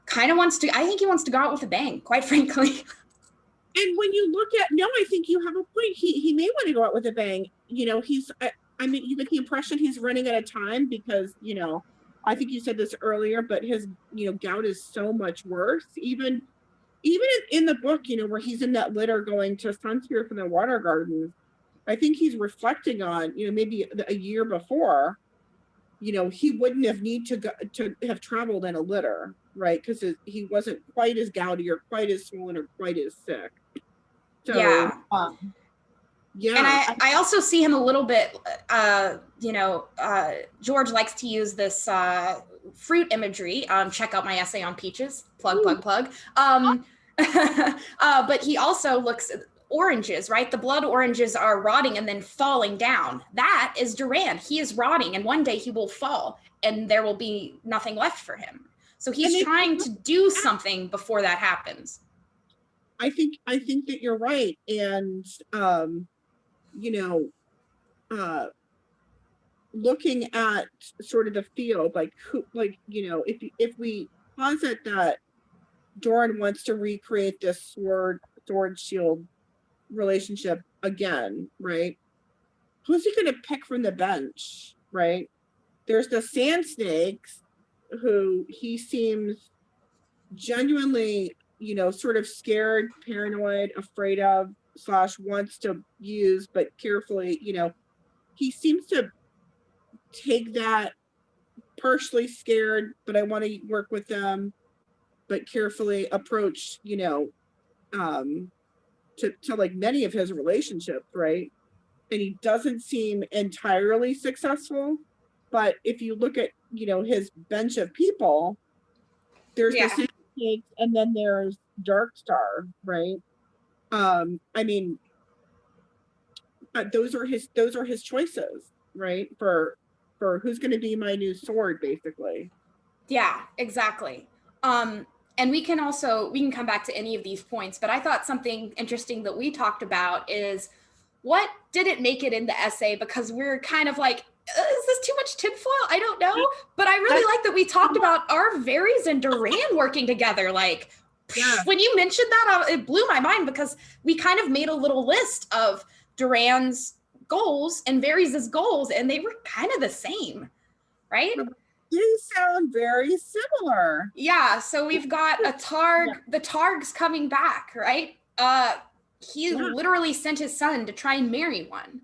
kind of wants to, I think he wants to go out with a bang, quite frankly. And when you look at, I think you have a point. He may want to go out with a bang. He's, I mean, you get the impression he's running out of time because, I think you said this earlier, but his, gout is so much worse. Even in the book, where he's in that litter going to Sunspear from the Water Gardens, I think he's reflecting on, maybe a year before, he wouldn't have to have traveled in a litter, right? Because he wasn't quite as gouty or quite as swollen or quite as sick. So, yeah. Yeah. And I also see him a little bit, George likes to use this fruit imagery. Check out my essay on peaches. Plug, Ooh. plug, plug. But he also looks at oranges, right? The blood oranges are rotting and then falling down. That is Doran. He is rotting, and one day he will fall, and there will be nothing left for him. So he's trying to do something before that happens. I think that you're right. And you know, looking at sort of the field, like who, like, you know, if we posit that Doran wants to recreate this sword shield relationship again, right? Who's he going to pick from the bench, right? There's the Sand Snakes, who he seems genuinely, you know, sort of scared, paranoid, afraid of, slash wants to use, but carefully, you know, he seems to take that partially scared, but I want to work with them, but carefully approach, you know, to like many of his relationships, right? And he doesn't seem entirely successful. But if you look at, you know, his bench of people, there's the Sand Snakes, and then there's Darkstar, right? I mean, those are his choices, right? For who's going to be my new sword, basically. Yeah, exactly. And we can come back to any of these points, but I thought something interesting that we talked about is what didn't make it in the essay, because we're kind of like, is this too much tinfoil? I don't know. But I really like that we talked about our Varys and Doran working together. Like, Yeah. when you mentioned that, it blew my mind, because we kind of made a little list of Doran's goals and Varys' goals, and they were kind of the same, right? They sound very similar. Yeah, so we've got a Targ, the Targs coming back, right? He literally sent his son to try and marry one.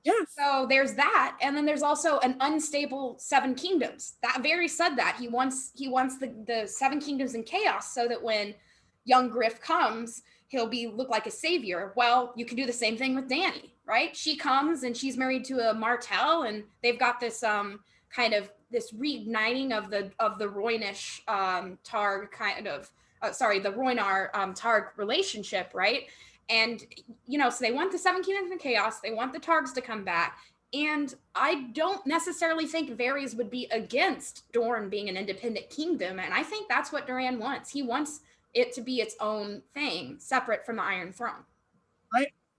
Yes. So there's that, and then there's also an unstable Seven Kingdoms. That Varys said that he wants the Seven Kingdoms in chaos, so that when young Griff comes, he'll look like a savior. Well, you can do the same thing with Dany, right? She comes and she's married to a Martell, and they've got this kind of this reigniting of the Roynish Targ kind of the Roynar Targ relationship, right? And, you know, so they want the Seven Kingdoms in chaos. They want the Targs to come back. And I don't necessarily think Varys would be against Dorne being an independent kingdom. And I think that's what Doran wants. He wants it to be its own thing, separate from the Iron Throne.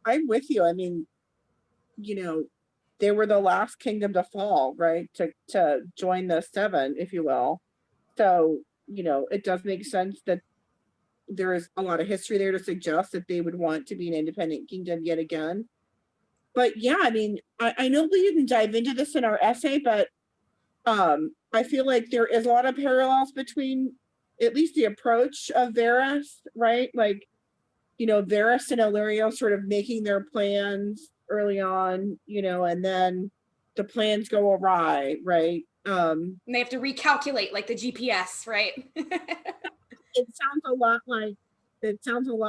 I'm with you. I mean, you know, they were the last kingdom to fall, right? To join the seven, if you will. So, you know, it does make sense that there is a lot of history there to suggest that they would want to be an independent kingdom yet again. But yeah, I mean, I know we didn't dive into this in our essay, but I feel like there is a lot of parallels between at least the approach of Varys, right? Like, you know, Varys and Illyrio sort of making their plans early on, you know, and then the plans go awry, right? And they have to recalculate like the GPS, right? It sounds a lot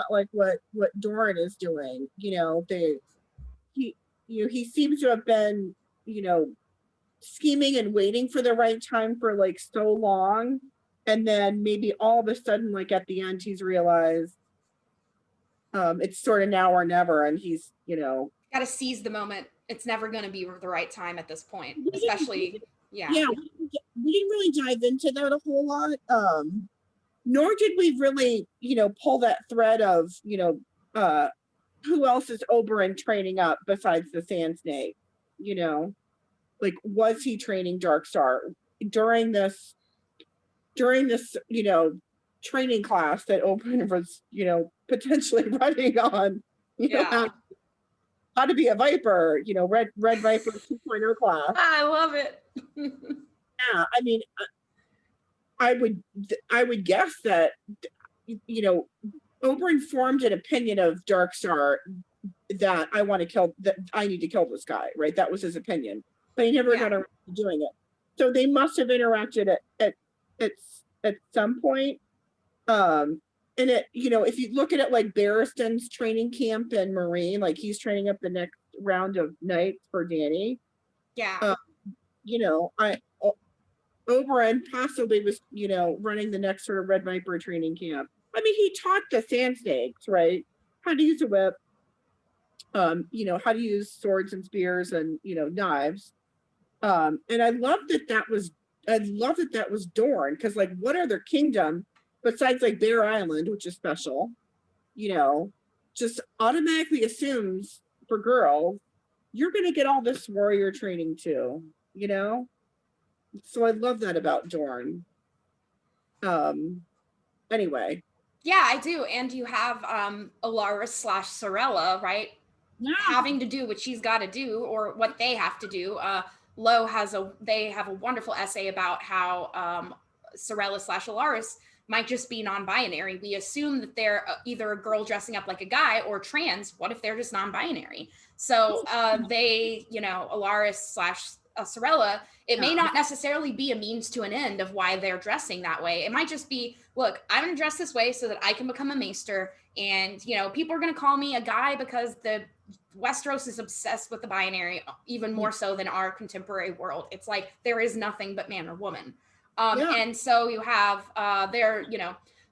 like what Doran is doing. You know, he seems to have been, you know, scheming and waiting for the right time for like so long, and then maybe all of a sudden, like at the end, he's realized it's sort of now or never, and he's, you know, got to seize the moment. It's never going to be the right time at this point, especially we didn't really dive into that a whole lot. Nor did we really, you know, pull that thread of, you know, who else is Oberyn training up besides the Sand Snake? You know, like, was he training Darkstar during this, you know, training class that Oberyn was, you know, potentially running on, you know, how to be a Viper, you know, Red Viper 2.0 class. I love it. Yeah, I mean, I would guess that, you know, Oberyn formed an opinion of Darkstar that I need to kill this guy, right? That was his opinion, but he never got around to doing it. So they must have interacted at some point. And it, you know, if you look at it like Barristan's training camp in Marine, like he's training up the next round of knights for Dany. Yeah. You know, Oberyn possibly was, running the next sort of Red Viper training camp. I mean, he taught the sand snakes, right? How to use a whip, how to use swords and spears and, knives. And I love that was Dorne, because like what other kingdom besides like Bear Island, which is special, just automatically assumes for girls, you're gonna get all this warrior training too, So I love that about Dorne. Anyway. Yeah, I do. And you have Alaris / Sorella, right? Yeah. Having to do what she's got to do, or what they have to do. They have a wonderful essay about how Sorella / Alaris might just be non-binary. We assume that they're either a girl dressing up like a guy or trans. What if they're just non-binary? So Alaris / Sorella, it may not necessarily be a means to an end of why they're dressing that way. It might just be, look, I'm going to dress this way so that I can become a maester. And, people are going to call me a guy because the Westeros is obsessed with the binary, even more so than our contemporary world. It's like there is nothing but man or woman. And so you have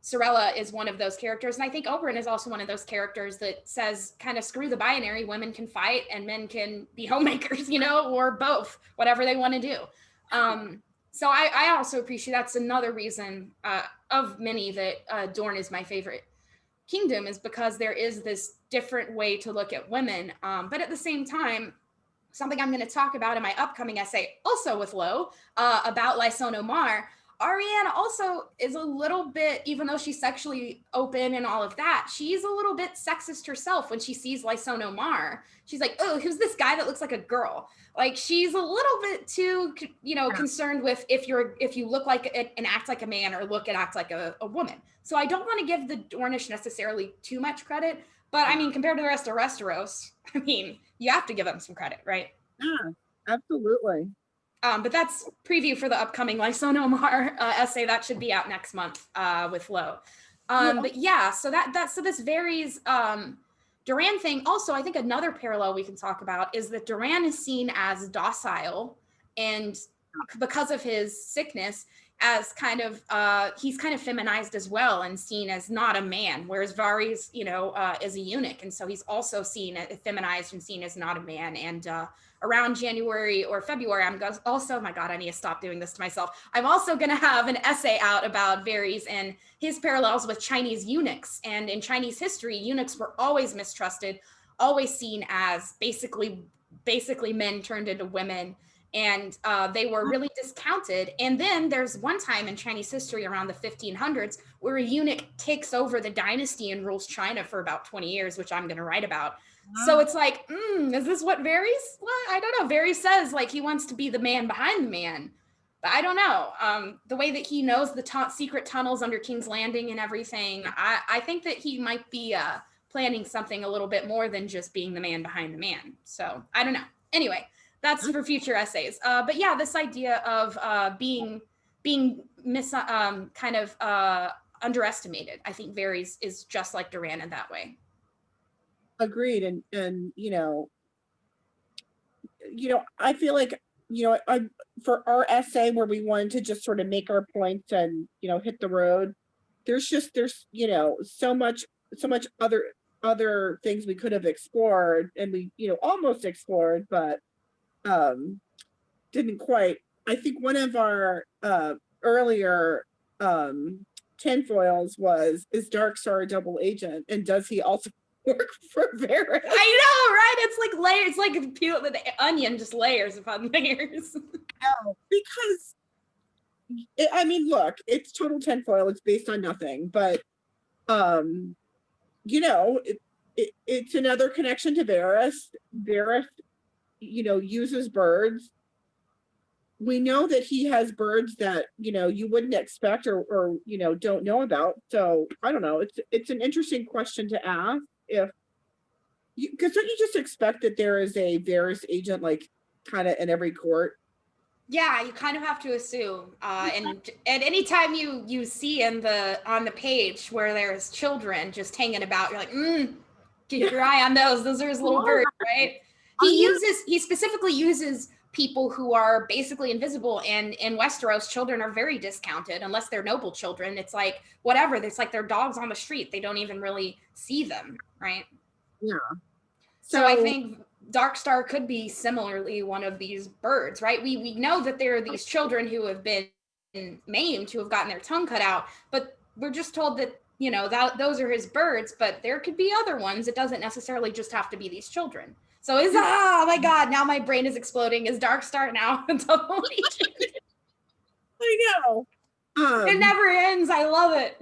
Sorella is one of those characters. And I think Oberyn is also one of those characters that says, kind of screw the binary. Women can fight and men can be homemakers, or both, whatever they want to do. So I also appreciate that's another reason of many that Dorne is my favorite kingdom, is because there is this different way to look at women. But at the same time, something I'm going to talk about in my upcoming essay, also with Lo, about Lysono Mar, Arianne also is a little bit, even though she's sexually open and all of that, she's a little bit sexist herself when she sees Lysono Mar. She's like, oh, who's this guy that looks like a girl? Like, she's a little bit too, concerned with if you look like and act like a man or look and act like a woman. So I don't want to give the Dornish necessarily too much credit, but I mean, compared to the rest of Westeros, I mean, you have to give them some credit, right? Yeah, absolutely. But that's preview for the upcoming Lysono Mar essay that should be out next month with Lo. But yeah, so so this varies. Doran thing. Also, I think another parallel we can talk about is that Doran is seen as docile, and because of his sickness, as kind of he's kind of feminized as well and seen as not a man, whereas Varys, is a eunuch, and so he's also seen feminized and seen as not a man. And around January or February, I'm also, oh my God, I need to stop doing this to myself. I'm also going to have an essay out about Varys and his parallels with Chinese eunuchs. And in Chinese history, eunuchs were always mistrusted, always seen as basically men turned into women. And they were really discounted. And then there's one time in Chinese history around the 1500s where a eunuch takes over the dynasty and rules China for about 20 years, which I'm going to write about. Wow. So it's like, is this what Varys? Well, I don't know. Varys says like he wants to be the man behind the man. But I don't know. The way that he knows the secret tunnels under King's Landing and everything, I think that he might be planning something a little bit more than just being the man behind the man. So I don't know. Anyway. That's for future essays. But yeah, this idea of being kind of underestimated, I think Varys is just like Doran in that way. Agreed. And I feel like, for our essay where we wanted to just sort of make our points and, hit the road, there's so much other things we could have explored, and we, almost explored, but didn't quite. I think one of our earlier tinfoils is Darkstar a double agent, and does he also work for Varys? I know, right? It's like layers. It's like peel the onion, just layers upon layers. No, because I mean, look, it's total tinfoil. It's based on nothing, but it's another connection to Varys. Varys uses birds. We know that he has birds that you wouldn't expect or don't know about. So I don't know. It's an interesting question to ask, because don't you just expect that there is a Varys agent like kind of in every court? Yeah, you kind of have to assume. And at any time you see on the page where there's children just hanging about, you're like, keep your eye on those. Those are his little birds, right? He specifically uses people who are basically invisible, and in Westeros, children are very discounted unless they're noble children. It's like whatever, it's like they're dogs on the street, they don't even really see them, right? Yeah. So I think Darkstar could be similarly one of these birds, right? We know that there are these children who have been maimed, who have gotten their tongue cut out, but we're just told that, you know, that those are his birds, but there could be other ones. It doesn't necessarily just have to be these children. So oh my God, now my brain is exploding. Is Darkstar now totally? I know. It never ends. I love it.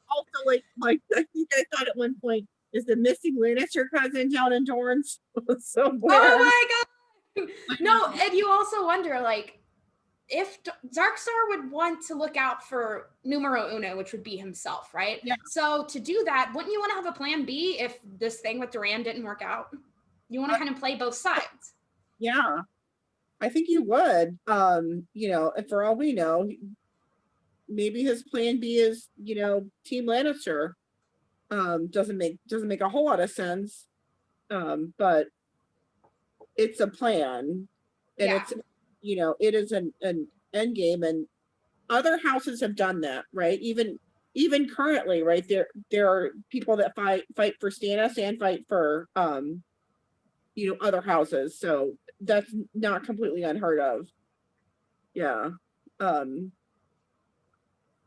Also, like I think I thought at one point, is the missing Lannister cousin down in Dorne's somewhere? Oh my God. No, and you also wonder, like, if Darkstar would want to look out for numero uno, which would be himself, right? Yeah. So to do that, wouldn't you want to have a plan B if this thing with Doran didn't work out? You want to kind of play both sides. Yeah, I think you would. You know, and for all we know, maybe his plan B is, you know, Team Lannister. Doesn't make a whole lot of sense. But it's a plan, and Yeah. it's, you know, it is an end game, and other houses have done that, right? Even currently, right, there are people that fight for Stannis and fight for you know, other houses, so that's not completely unheard of. Yeah.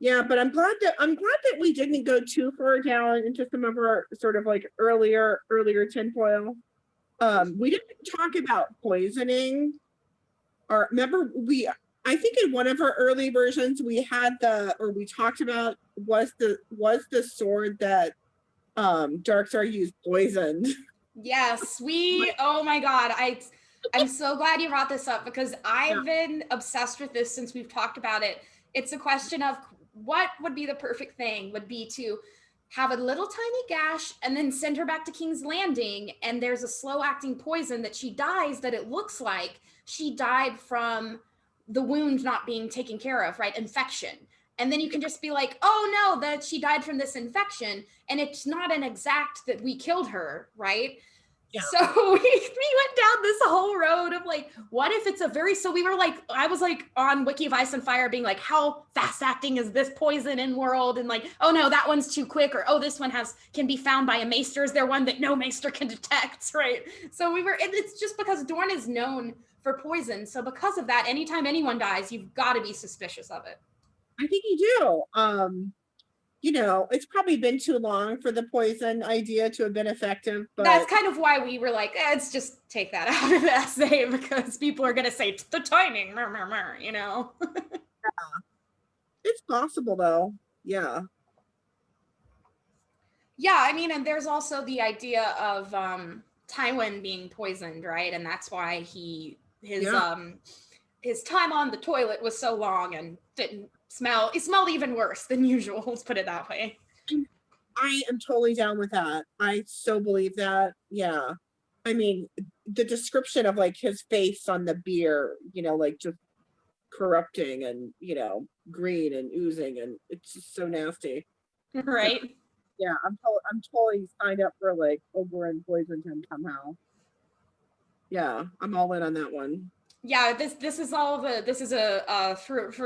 Yeah, but I'm glad that we didn't go too far down into some of our sort of like earlier tinfoil. We didn't talk about poisoning. Or remember, I think in one of our early versions we had we talked about was the sword that Darkstar used poisoned. Yes, oh my God. I'm so glad you brought this up, because I've been obsessed with this since we've talked about it. It's a question of what would be the perfect thing, would be to have a little tiny gash and then send her back to King's Landing, and there's a slow acting poison that she dies, that it looks like she died from the wound not being taken care of, right? Infection. And then you can just be like, oh no, that she died from this infection, and it's not an exact that we killed her, right? Yeah. So we went down this whole road of like, what if it's a very, so we were like, I was like on Wiki of Ice and Fire being like, how fast acting is this poison in world? And like, oh no, that one's too quick, or oh, this one can be found by a maester. Is there one that no maester can detect, right? So and it's just because Dorne is known for poison. So because of that, anytime anyone dies, you've got to be suspicious of it. I think you do. You know, it's probably been too long for the poison idea to have been effective, but that's kind of why we were like, let's just take that out of the essay, because people are going to say the timing, you know. Yeah. It's possible though. Yeah. Yeah, I mean, and there's also the idea of Tywin being poisoned, right? And that's why his time on the toilet was so long and didn't smell. It smelled even worse than usual. Let's put it that way. I am totally down with that. I so believe that. Yeah. I mean, the description of like his face on the beer, you know, like just corrupting and, you know, green and oozing, and it's just so nasty. Right. Yeah, I'm totally signed up for like Oberyn poisoned him somehow. Yeah, I'm all in on that one. Yeah, this is for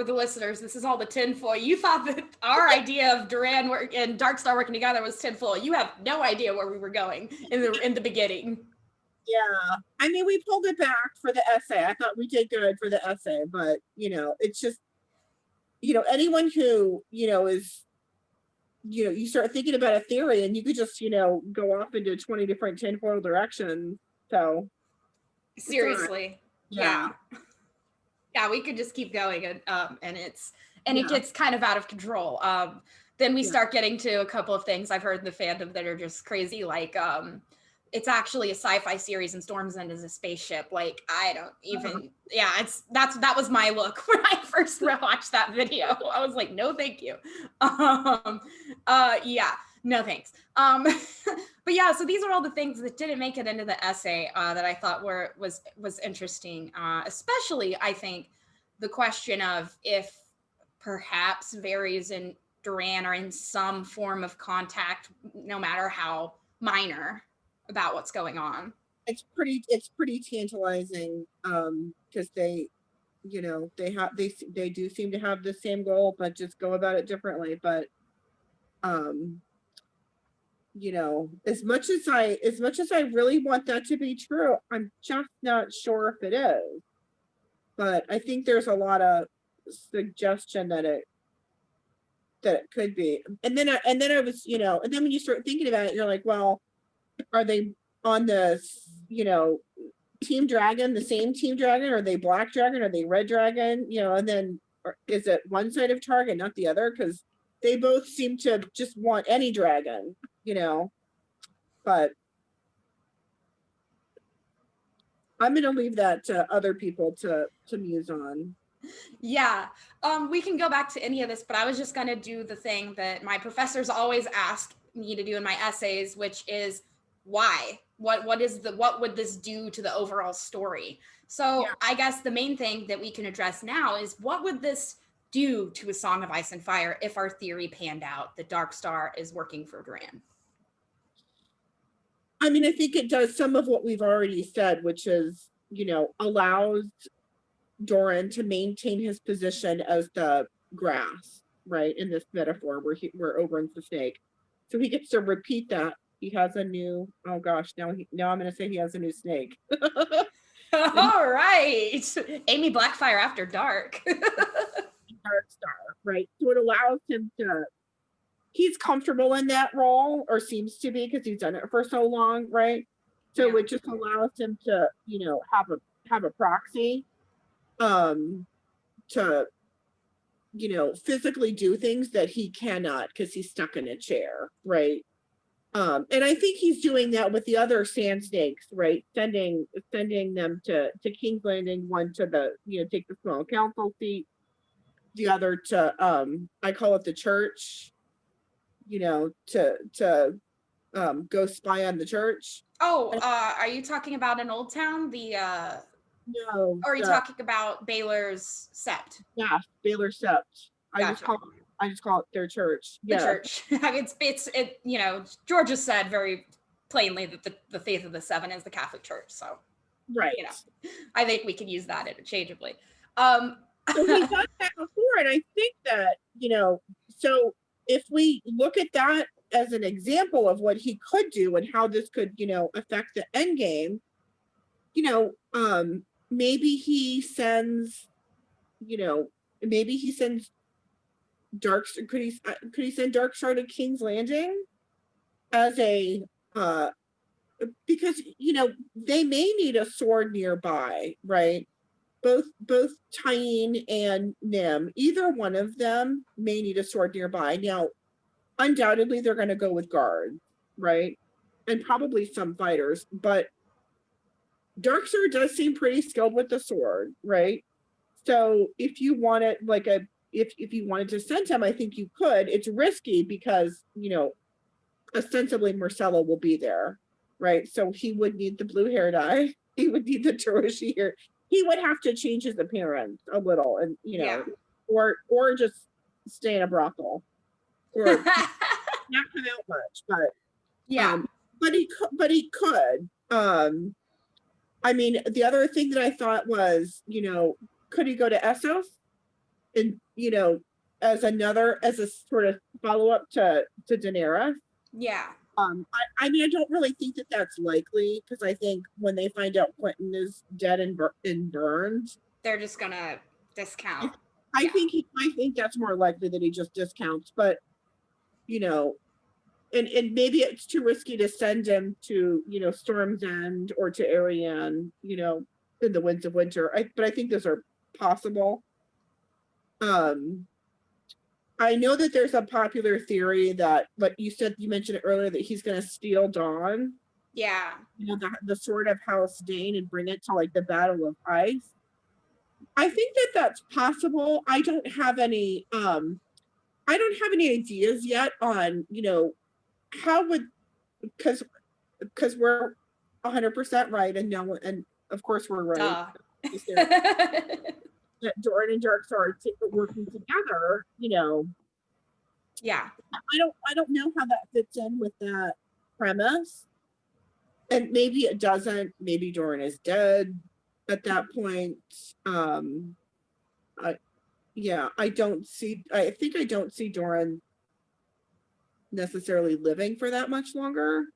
the listeners, this is all the tinfoil. You thought that our idea of Doran and Darkstar working together was tinfoil. You have no idea where we were going in the beginning. Yeah, I mean, we pulled it back for the essay. I thought we did good for the essay, but you know, it's just, you know, anyone who, you know, is, you know, you start thinking about a theory and you could just, you know, go off into 20 different tinfoil directions. So seriously. Yeah, we could just keep going, and it gets kind of out of control. Then we start getting to a couple of things I've heard in the fandom that are just crazy, like it's actually a sci-fi series and Storm's End is a spaceship. Like, I don't even that was my look when I first watched that video. I was like, no thank you. No thanks. But yeah, so these are all the things that didn't make it into the essay that I thought was interesting. Especially, I think, the question of if perhaps Varys and Doran are in some form of contact, no matter how minor, about what's going on. it's pretty tantalizing, because they, you know, they do seem to have the same goal, but just go about it differently. But um, you know, as much as I really want that to be true, I'm just not sure if it is. But I think there's a lot of suggestion that it could be. And then I was, you know, and then when you start thinking about it, you're like, well, are they on the, you know, Team Dragon, the same Team Dragon? Are they Black Dragon? Are they Red Dragon? You know, and then is it one side of Target, not the other? Because they both seem to just want any dragon, you know. But I'm gonna leave that to other people to muse on. Yeah, we can go back to any of this, but I was just going to do the thing that my professors always ask me to do in my essays, which is why? What would this do to the overall story? So Yeah. I guess the main thing that we can address now is what would this do to A Song of Ice and Fire if our theory panned out that Darkstar is working for Doran? I mean, I think it does some of what we've already said, which is, you know, allows Doran to maintain his position as the grass, right? In this metaphor where Oberyn's the snake. So he gets to repeat that. He has a new, oh gosh, now I'm gonna say he has a new snake. All right, Amy Blackfire After Dark. Darkstar, right? So it allows him to, he's comfortable in that role, or seems to be, because he's done it for so long, right? So Yeah. it just allows him to, you know, have a proxy, to, you know, physically do things that he cannot because he's stuck in a chair, right? And I think he's doing that with the other sand snakes, right? Sending them to King's Landing, one to the, you know, take the small council seat, the other to, I call it the church, you know, to go spy on the church. Oh, are you talking about in Old Town? No, Or are you talking about Baylor's Sept? yeah, Baylor Sept. Gotcha. I just call it their church. The Yeah, church. I mean, it. You know, George has said very plainly that the faith of the seven is the Catholic Church. So, right. you know, I think we can use that interchangeably. So he's done that before, and I think that, you know, so if we look at that as an example of what he could do and how this could, you know, affect the end game, you know, maybe he sends, you know, maybe he sends could he send Darkstar to King's Landing as a, uh because, you know, they may need a sword nearby, right? Both Tyene and Nim, either one of them may need a sword nearby. Now, undoubtedly, they're going to go with guards, right? And probably some fighters, but Darkstar does seem pretty skilled with the sword, right? So if you wanted like a if you wanted to send him, I think you could. It's risky because, you know, ostensibly Marcella will be there, right? So he would need the blue hair dye. He would need the Taroshi hair. He would have to change his appearance a little, and, you Yeah. know, or just stay in a brothel, or not come out much. But Yeah. but he could. I mean, the other thing that I thought was, you know, could he go to Essos, and, you know, as a sort of follow up to Daenerys? Yeah. I mean, I don't really think that that's likely, because I think when they find out Quentin is dead and burned, They're just gonna discount. I think that's more likely that he just discounts. But, you know, and maybe it's too risky to send him to, you know, Storm's End or to Ariane, you know, in the Winds of Winter. But I think those are possible. I know that there's a popular theory that, like you said, you mentioned it earlier, that he's going to steal Dawn, Yeah. you know, the sword of House Dane, and bring it to like the Battle of Ice. I think that that's possible. I don't have any ideas yet on, you know, how would, because we're 100% right, and no, and of course we're right. That Doran and Darkstar are working together, you know. Yeah. I don't know how that fits in with that premise. and maybe it doesn't, maybe Doran is dead at that point. I yeah, I think I don't see Doran necessarily living for that much longer.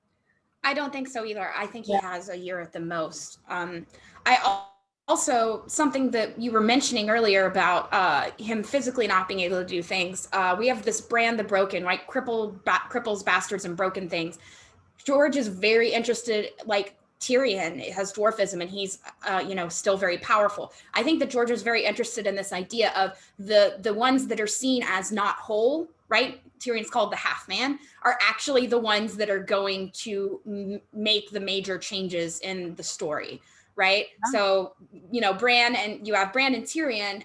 I don't think so either. I think he Yeah. has a year at the most. Also, something that you were mentioning earlier about him physically not being able to do things. We have this Bran the Broken, right? Cripples, bastards, and broken things. George is very interested, like Tyrion has dwarfism and he's still very powerful. I think that George is very interested in this idea of the ones that are seen as not whole, right? Tyrion's called the half man, are actually the ones that are going to make the major changes in the story, right? So, Bran, and you have Bran and Tyrion,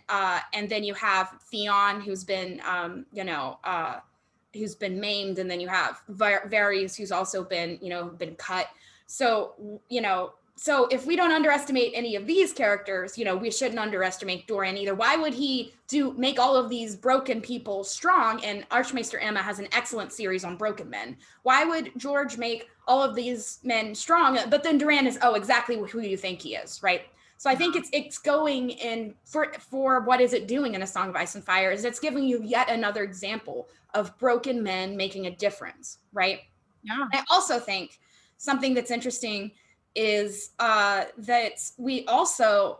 and then you have Theon, who's been who's been maimed, and then you have Varys, who's also been cut. So so if we don't underestimate any of these characters, we shouldn't underestimate Doran either. Why would he make all of these broken people strong? And Archmaester Emma has an excellent series on broken men. Why would George make all of these men strong, but then Doran is exactly who you think he is, right? So I think it's going in for what is it doing in A Song of Ice and Fire is it's giving you yet another example of broken men making a difference, right? Yeah. I also think something that's interesting is that we also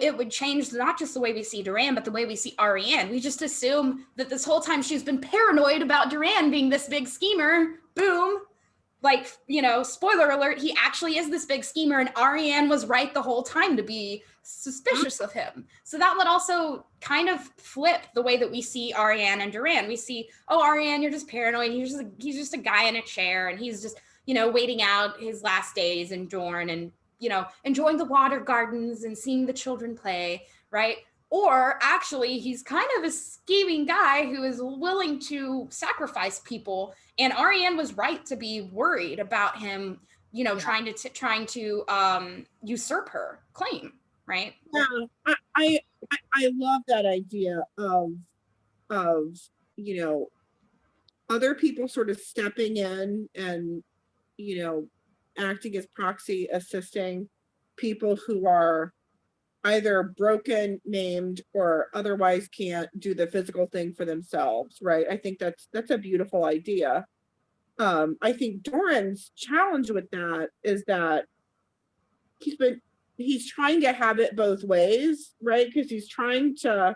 it would change not just the way we see Doran, but the way we see Arianne. We just assume that this whole time she's been paranoid about Doran being this big schemer. Boom. Like, spoiler alert, he actually is this big schemer, and Arianne was right the whole time to be suspicious of him. So that would also kind of flip the way that we see Arianne and Doran. We see, Arianne, you're just paranoid. He's just a guy in a chair, and he's just, waiting out his last days in Dorne and, enjoying the water gardens and seeing the children play, right? Or actually, he's kind of a scheming guy who is willing to sacrifice people. And Arianne was right to be worried about him, trying to usurp her claim, right? Yeah, I love that idea of other people sort of stepping in and acting as proxy, assisting people who are either broken, maimed, or otherwise can't do the physical thing for themselves, right? I think that's a beautiful idea. I think Doran's challenge with that is that he's trying to have it both ways, right? Because he's trying to,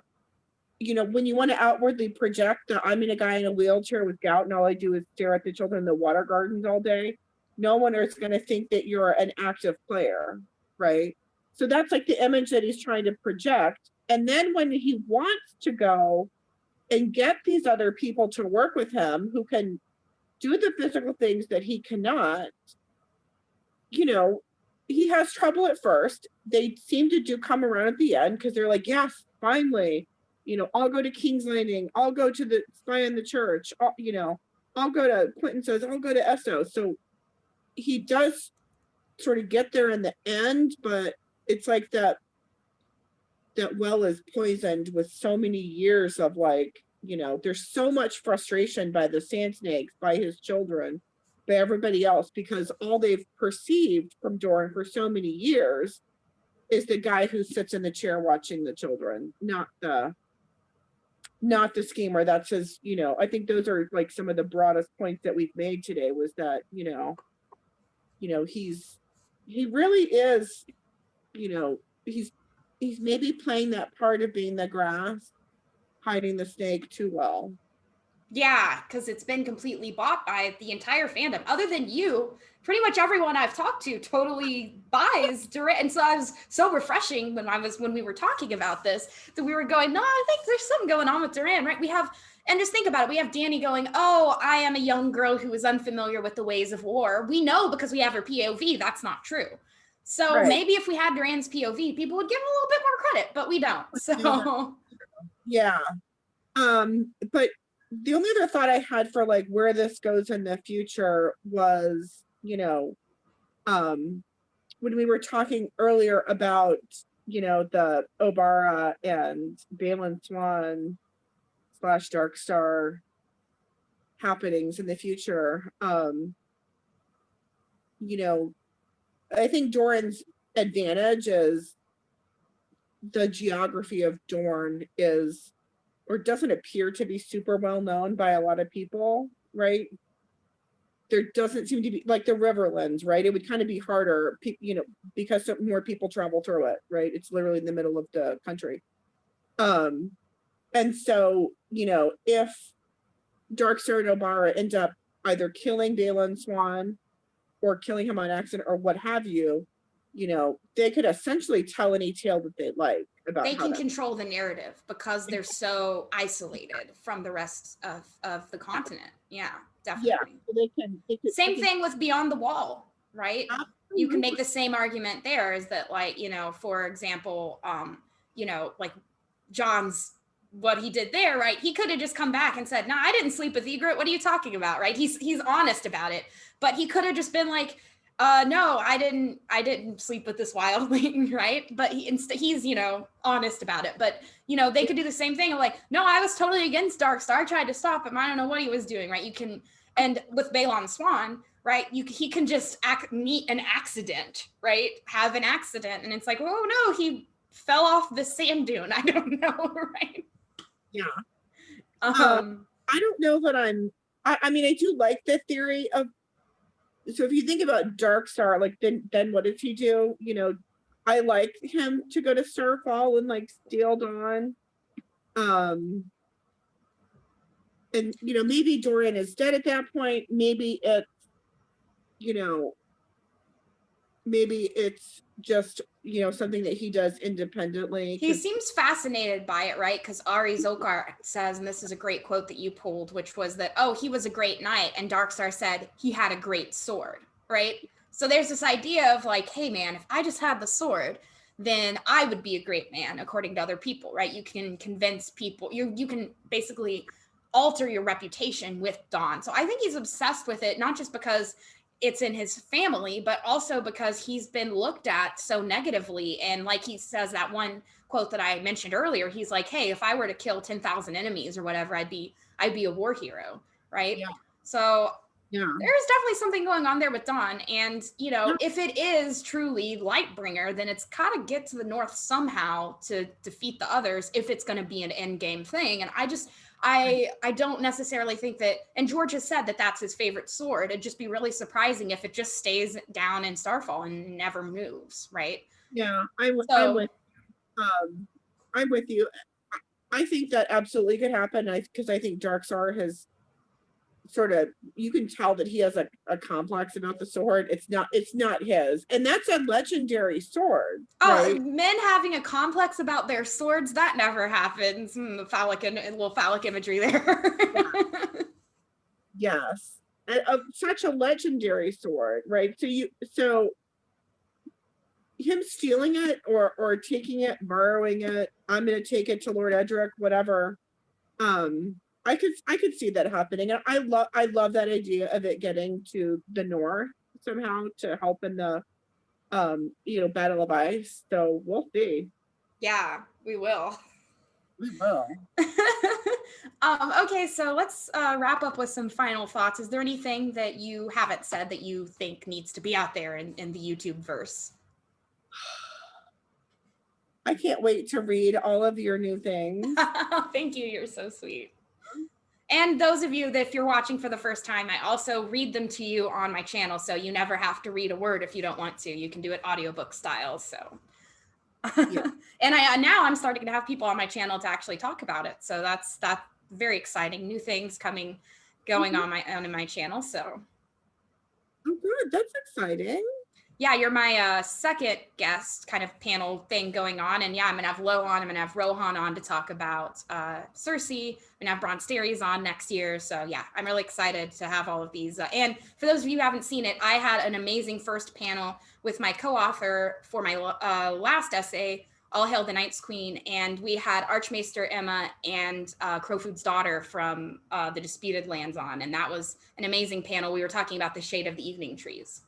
when you want to outwardly project that I'm in a guy in a wheelchair with gout and all I do is stare at the children in the water gardens all day, no one is going to think that you're an active player, right? So that's like the image that he's trying to project. And then when he wants to go and get these other people to work with him who can do the physical things that he cannot, he has trouble at first. They seem to come around at the end because they're like, yes, finally, I'll go to King's Landing. I'll go to the spy in the church. I'll go to Quentin says, I'll go to Essos. So he does sort of get there in the end, but it's like that well is poisoned with so many years of there's so much frustration by the Sand Snakes, by his children, by everybody else, because all they've perceived from Doran for so many years is the guy who sits in the chair watching the children, not the schemer. That's his, I think those are like some of the broadest points that we've made today was that, he really is, he's maybe playing that part of being the grass, hiding the snake too well. Yeah, because it's been completely bought by the entire fandom. Other than you, pretty much everyone I've talked to totally buys Doran. And so I was so refreshing when we were talking about this that we were going, no, I think there's something going on with Doran, right? And just think about it. We have Dany going, oh, I am a young girl who is unfamiliar with the ways of war. We know because we have her POV, that's not true. So Right. maybe if we had Doran's POV, people would give him a little bit more credit, but we don't. So yeah. But the only other thought I had for like where this goes in the future was, when we were talking earlier about, the Obara and Balin Swan / Darkstar happenings in the future, I think Doran's advantage is the geography of Dorne is, or doesn't appear to be super well known by a lot of people, right? There doesn't seem to be, like the Riverlands, right? It would kind of be harder, you know, because more people travel through it, right? It's literally in the middle of the country. And so, you know, if Darkstar and Obara end up either killing Balon Swan or killing him on accident or what have you, you know, they could essentially tell any tale that they like about They how can that. control the narrative because they're so isolated from the rest of the continent. Yeah, Yeah, definitely. so they could Same thing with Beyond the Wall, right? You can make absolutely. the same argument there, is that, like, you know, for example, you know, like John's, what he did there, right? He could have just come back and said, "No, I didn't sleep with Egret. What are you talking about?" Right? He's honest about it, but he could have just been like, no, I didn't sleep with this wildling," right? But he's, you know, honest about it. But, you know, they could do the same thing of like, "No, I was totally against Darkstar. I tried to stop him. I don't know what he was doing," right? You can, and with Balon Swan, right, he can just meet an accident, right? Have an accident, and it's like, oh no, he fell off the sand dune. I don't know, right? Yeah. Um, I don't know that I mean, I do like the theory of, so if you think about Darkstar, like then what does he do? You know, I like him to go to Starfall and like steal Dawn. And you know, maybe Doran is dead at that point. Maybe it's, you know, maybe it's just, you know, something that he does independently. he seems fascinated by it, right? Because Ari Zokar says, and this is a great quote that you pulled, which was that, oh, he was a great knight, and Darkstar said he had a great sword, right? So there's this idea of like, hey man, if I just had the sword, then I would be a great man, according to other people, right? You can convince people, you can basically alter your reputation with Dawn. So I think he's obsessed with it, not just because it's in his family, but also because he's been looked at so negatively. And like he says, that one quote that I mentioned earlier, he's like, hey, if I were to kill 10,000 enemies or whatever, I'd be a war hero, right? Yeah. So Yeah. there's definitely something going on there with Dawn. And, you know, Yeah. if it is truly Lightbringer, then it's got to get to the north somehow to defeat the others if it's going to be an end game thing. And I don't necessarily think that, and George has said that that's his favorite sword. It'd just be really surprising if it just stays down in Starfall and never moves, right? Yeah, So I'm with you. I think that absolutely could happen. Because I think Darkstar has sort of, you can tell that he has a complex about the sword. It's not his, and that's a legendary sword, right? men having a complex about their swords, that never happens. Phallic and a little phallic imagery there. Yes, and of such a legendary sword, right? So him stealing it or taking it, borrowing it, I'm gonna take it to Lord Edric, whatever. I could see that happening. And I love that idea of it getting to the north somehow to help in the you know, Battle of Ice. So we'll see. Yeah, we will. We will. Okay, so let's wrap up with some final thoughts. Is there anything that you haven't said that you think needs to be out there in the YouTube verse? I can't wait to read all of your new things. Thank you. You're so sweet. And those of you that, if you're watching for the first time, I also read them to you on my channel. So you never have to read a word if you don't want to. You can do it audiobook style. So, Yeah. and now I'm starting to have people on my channel to actually talk about it. So that's very exciting. New things going on my channel. So. Oh, good. That's exciting. Yeah, you're my second guest kind of panel thing going on. And yeah, I'm going to have Lo on. I'm going to have Rohan on to talk about Cersei. I'm going to have Bronn Sterries on next year. So yeah, I'm really excited to have all of these. And for those of you who haven't seen it, I had an amazing first panel with my co-author for my last essay, All Hail the Night's Queen. And we had Archmaester Emma and Crowfoot's daughter from the Disputed Lands on. And that was an amazing panel. We were talking about the shade of the evening trees.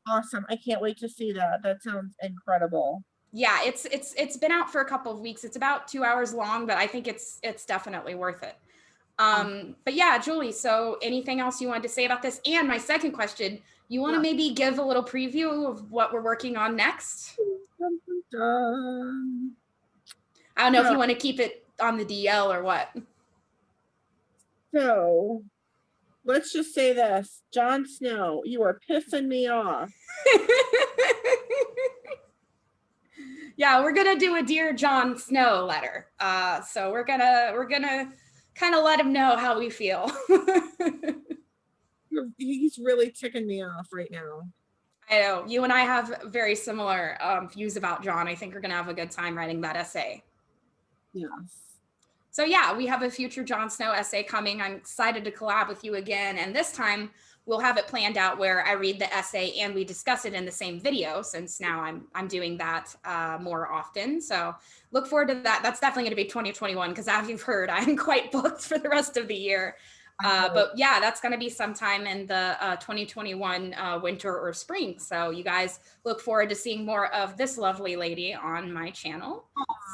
Awesome. I can't wait to see that. That sounds incredible. Yeah, it's been out for a couple of weeks. It's about 2 hours long, but I think it's definitely worth it. But yeah, Julie, so anything else you wanted to say about this? And my second question, You want to maybe give a little preview of what we're working on next? Dun, dun, dun. I don't know if you want to keep it on the DL or what. So let's just say this, Jon Snow, you are pissing me off. Yeah, we're gonna do a Dear Jon Snow letter. So we're gonna kind of let him know how we feel. He's really ticking me off right now. I know you and I have very similar views about Jon. I think we're gonna have a good time writing that essay. Yes. So yeah, we have a future Jon Snow essay coming. I'm excited to collab with you again, and this time we'll have it planned out where I read the essay and we discuss it in the same video, since now I'm doing that more often. So look forward to that. That's definitely going to be 2021 because as you've heard, I'm quite booked for the rest of the year. But yeah, that's going to be sometime in the 2021 winter or spring. So you guys look forward to seeing more of this lovely lady on my channel.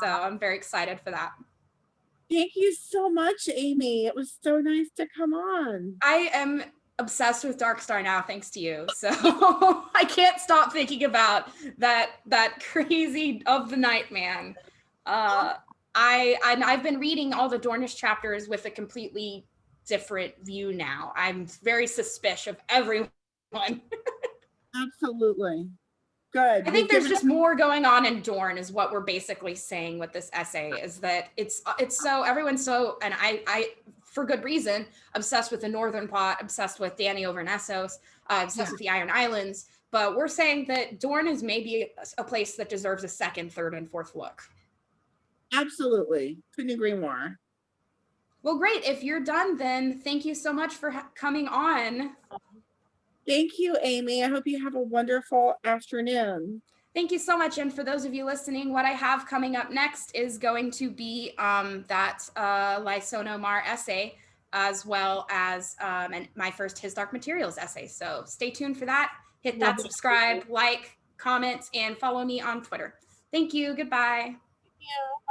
So I'm very excited for that. Thank you so much, Amy. It was so nice to come on. I am obsessed with Darkstar now, thanks to you. So I can't stop thinking about that crazy of the night man. I've been reading all the Dornish chapters with a completely different view now. I'm very suspicious of everyone. Absolutely. Good. I think there's just more going on in Dorne is what we're basically saying with this essay, is that it's so everyone's so, and I for good reason, obsessed with the Northern Plot, obsessed with Dany over in Essos, obsessed with the Iron Islands. But we're saying that Dorne is maybe a place that deserves a second, third, and fourth look. Absolutely. Couldn't agree more. Well, great. If you're done, then thank you so much for coming on. Thank you, Amy. I hope you have a wonderful afternoon. Thank you so much. And for those of you listening, what I have coming up next is going to be that Lysonomar essay, as well as my first His Dark Materials essay. So stay tuned for that. Hit that subscribe, like, comment, and follow me on Twitter. Thank you. Goodbye. Thank you.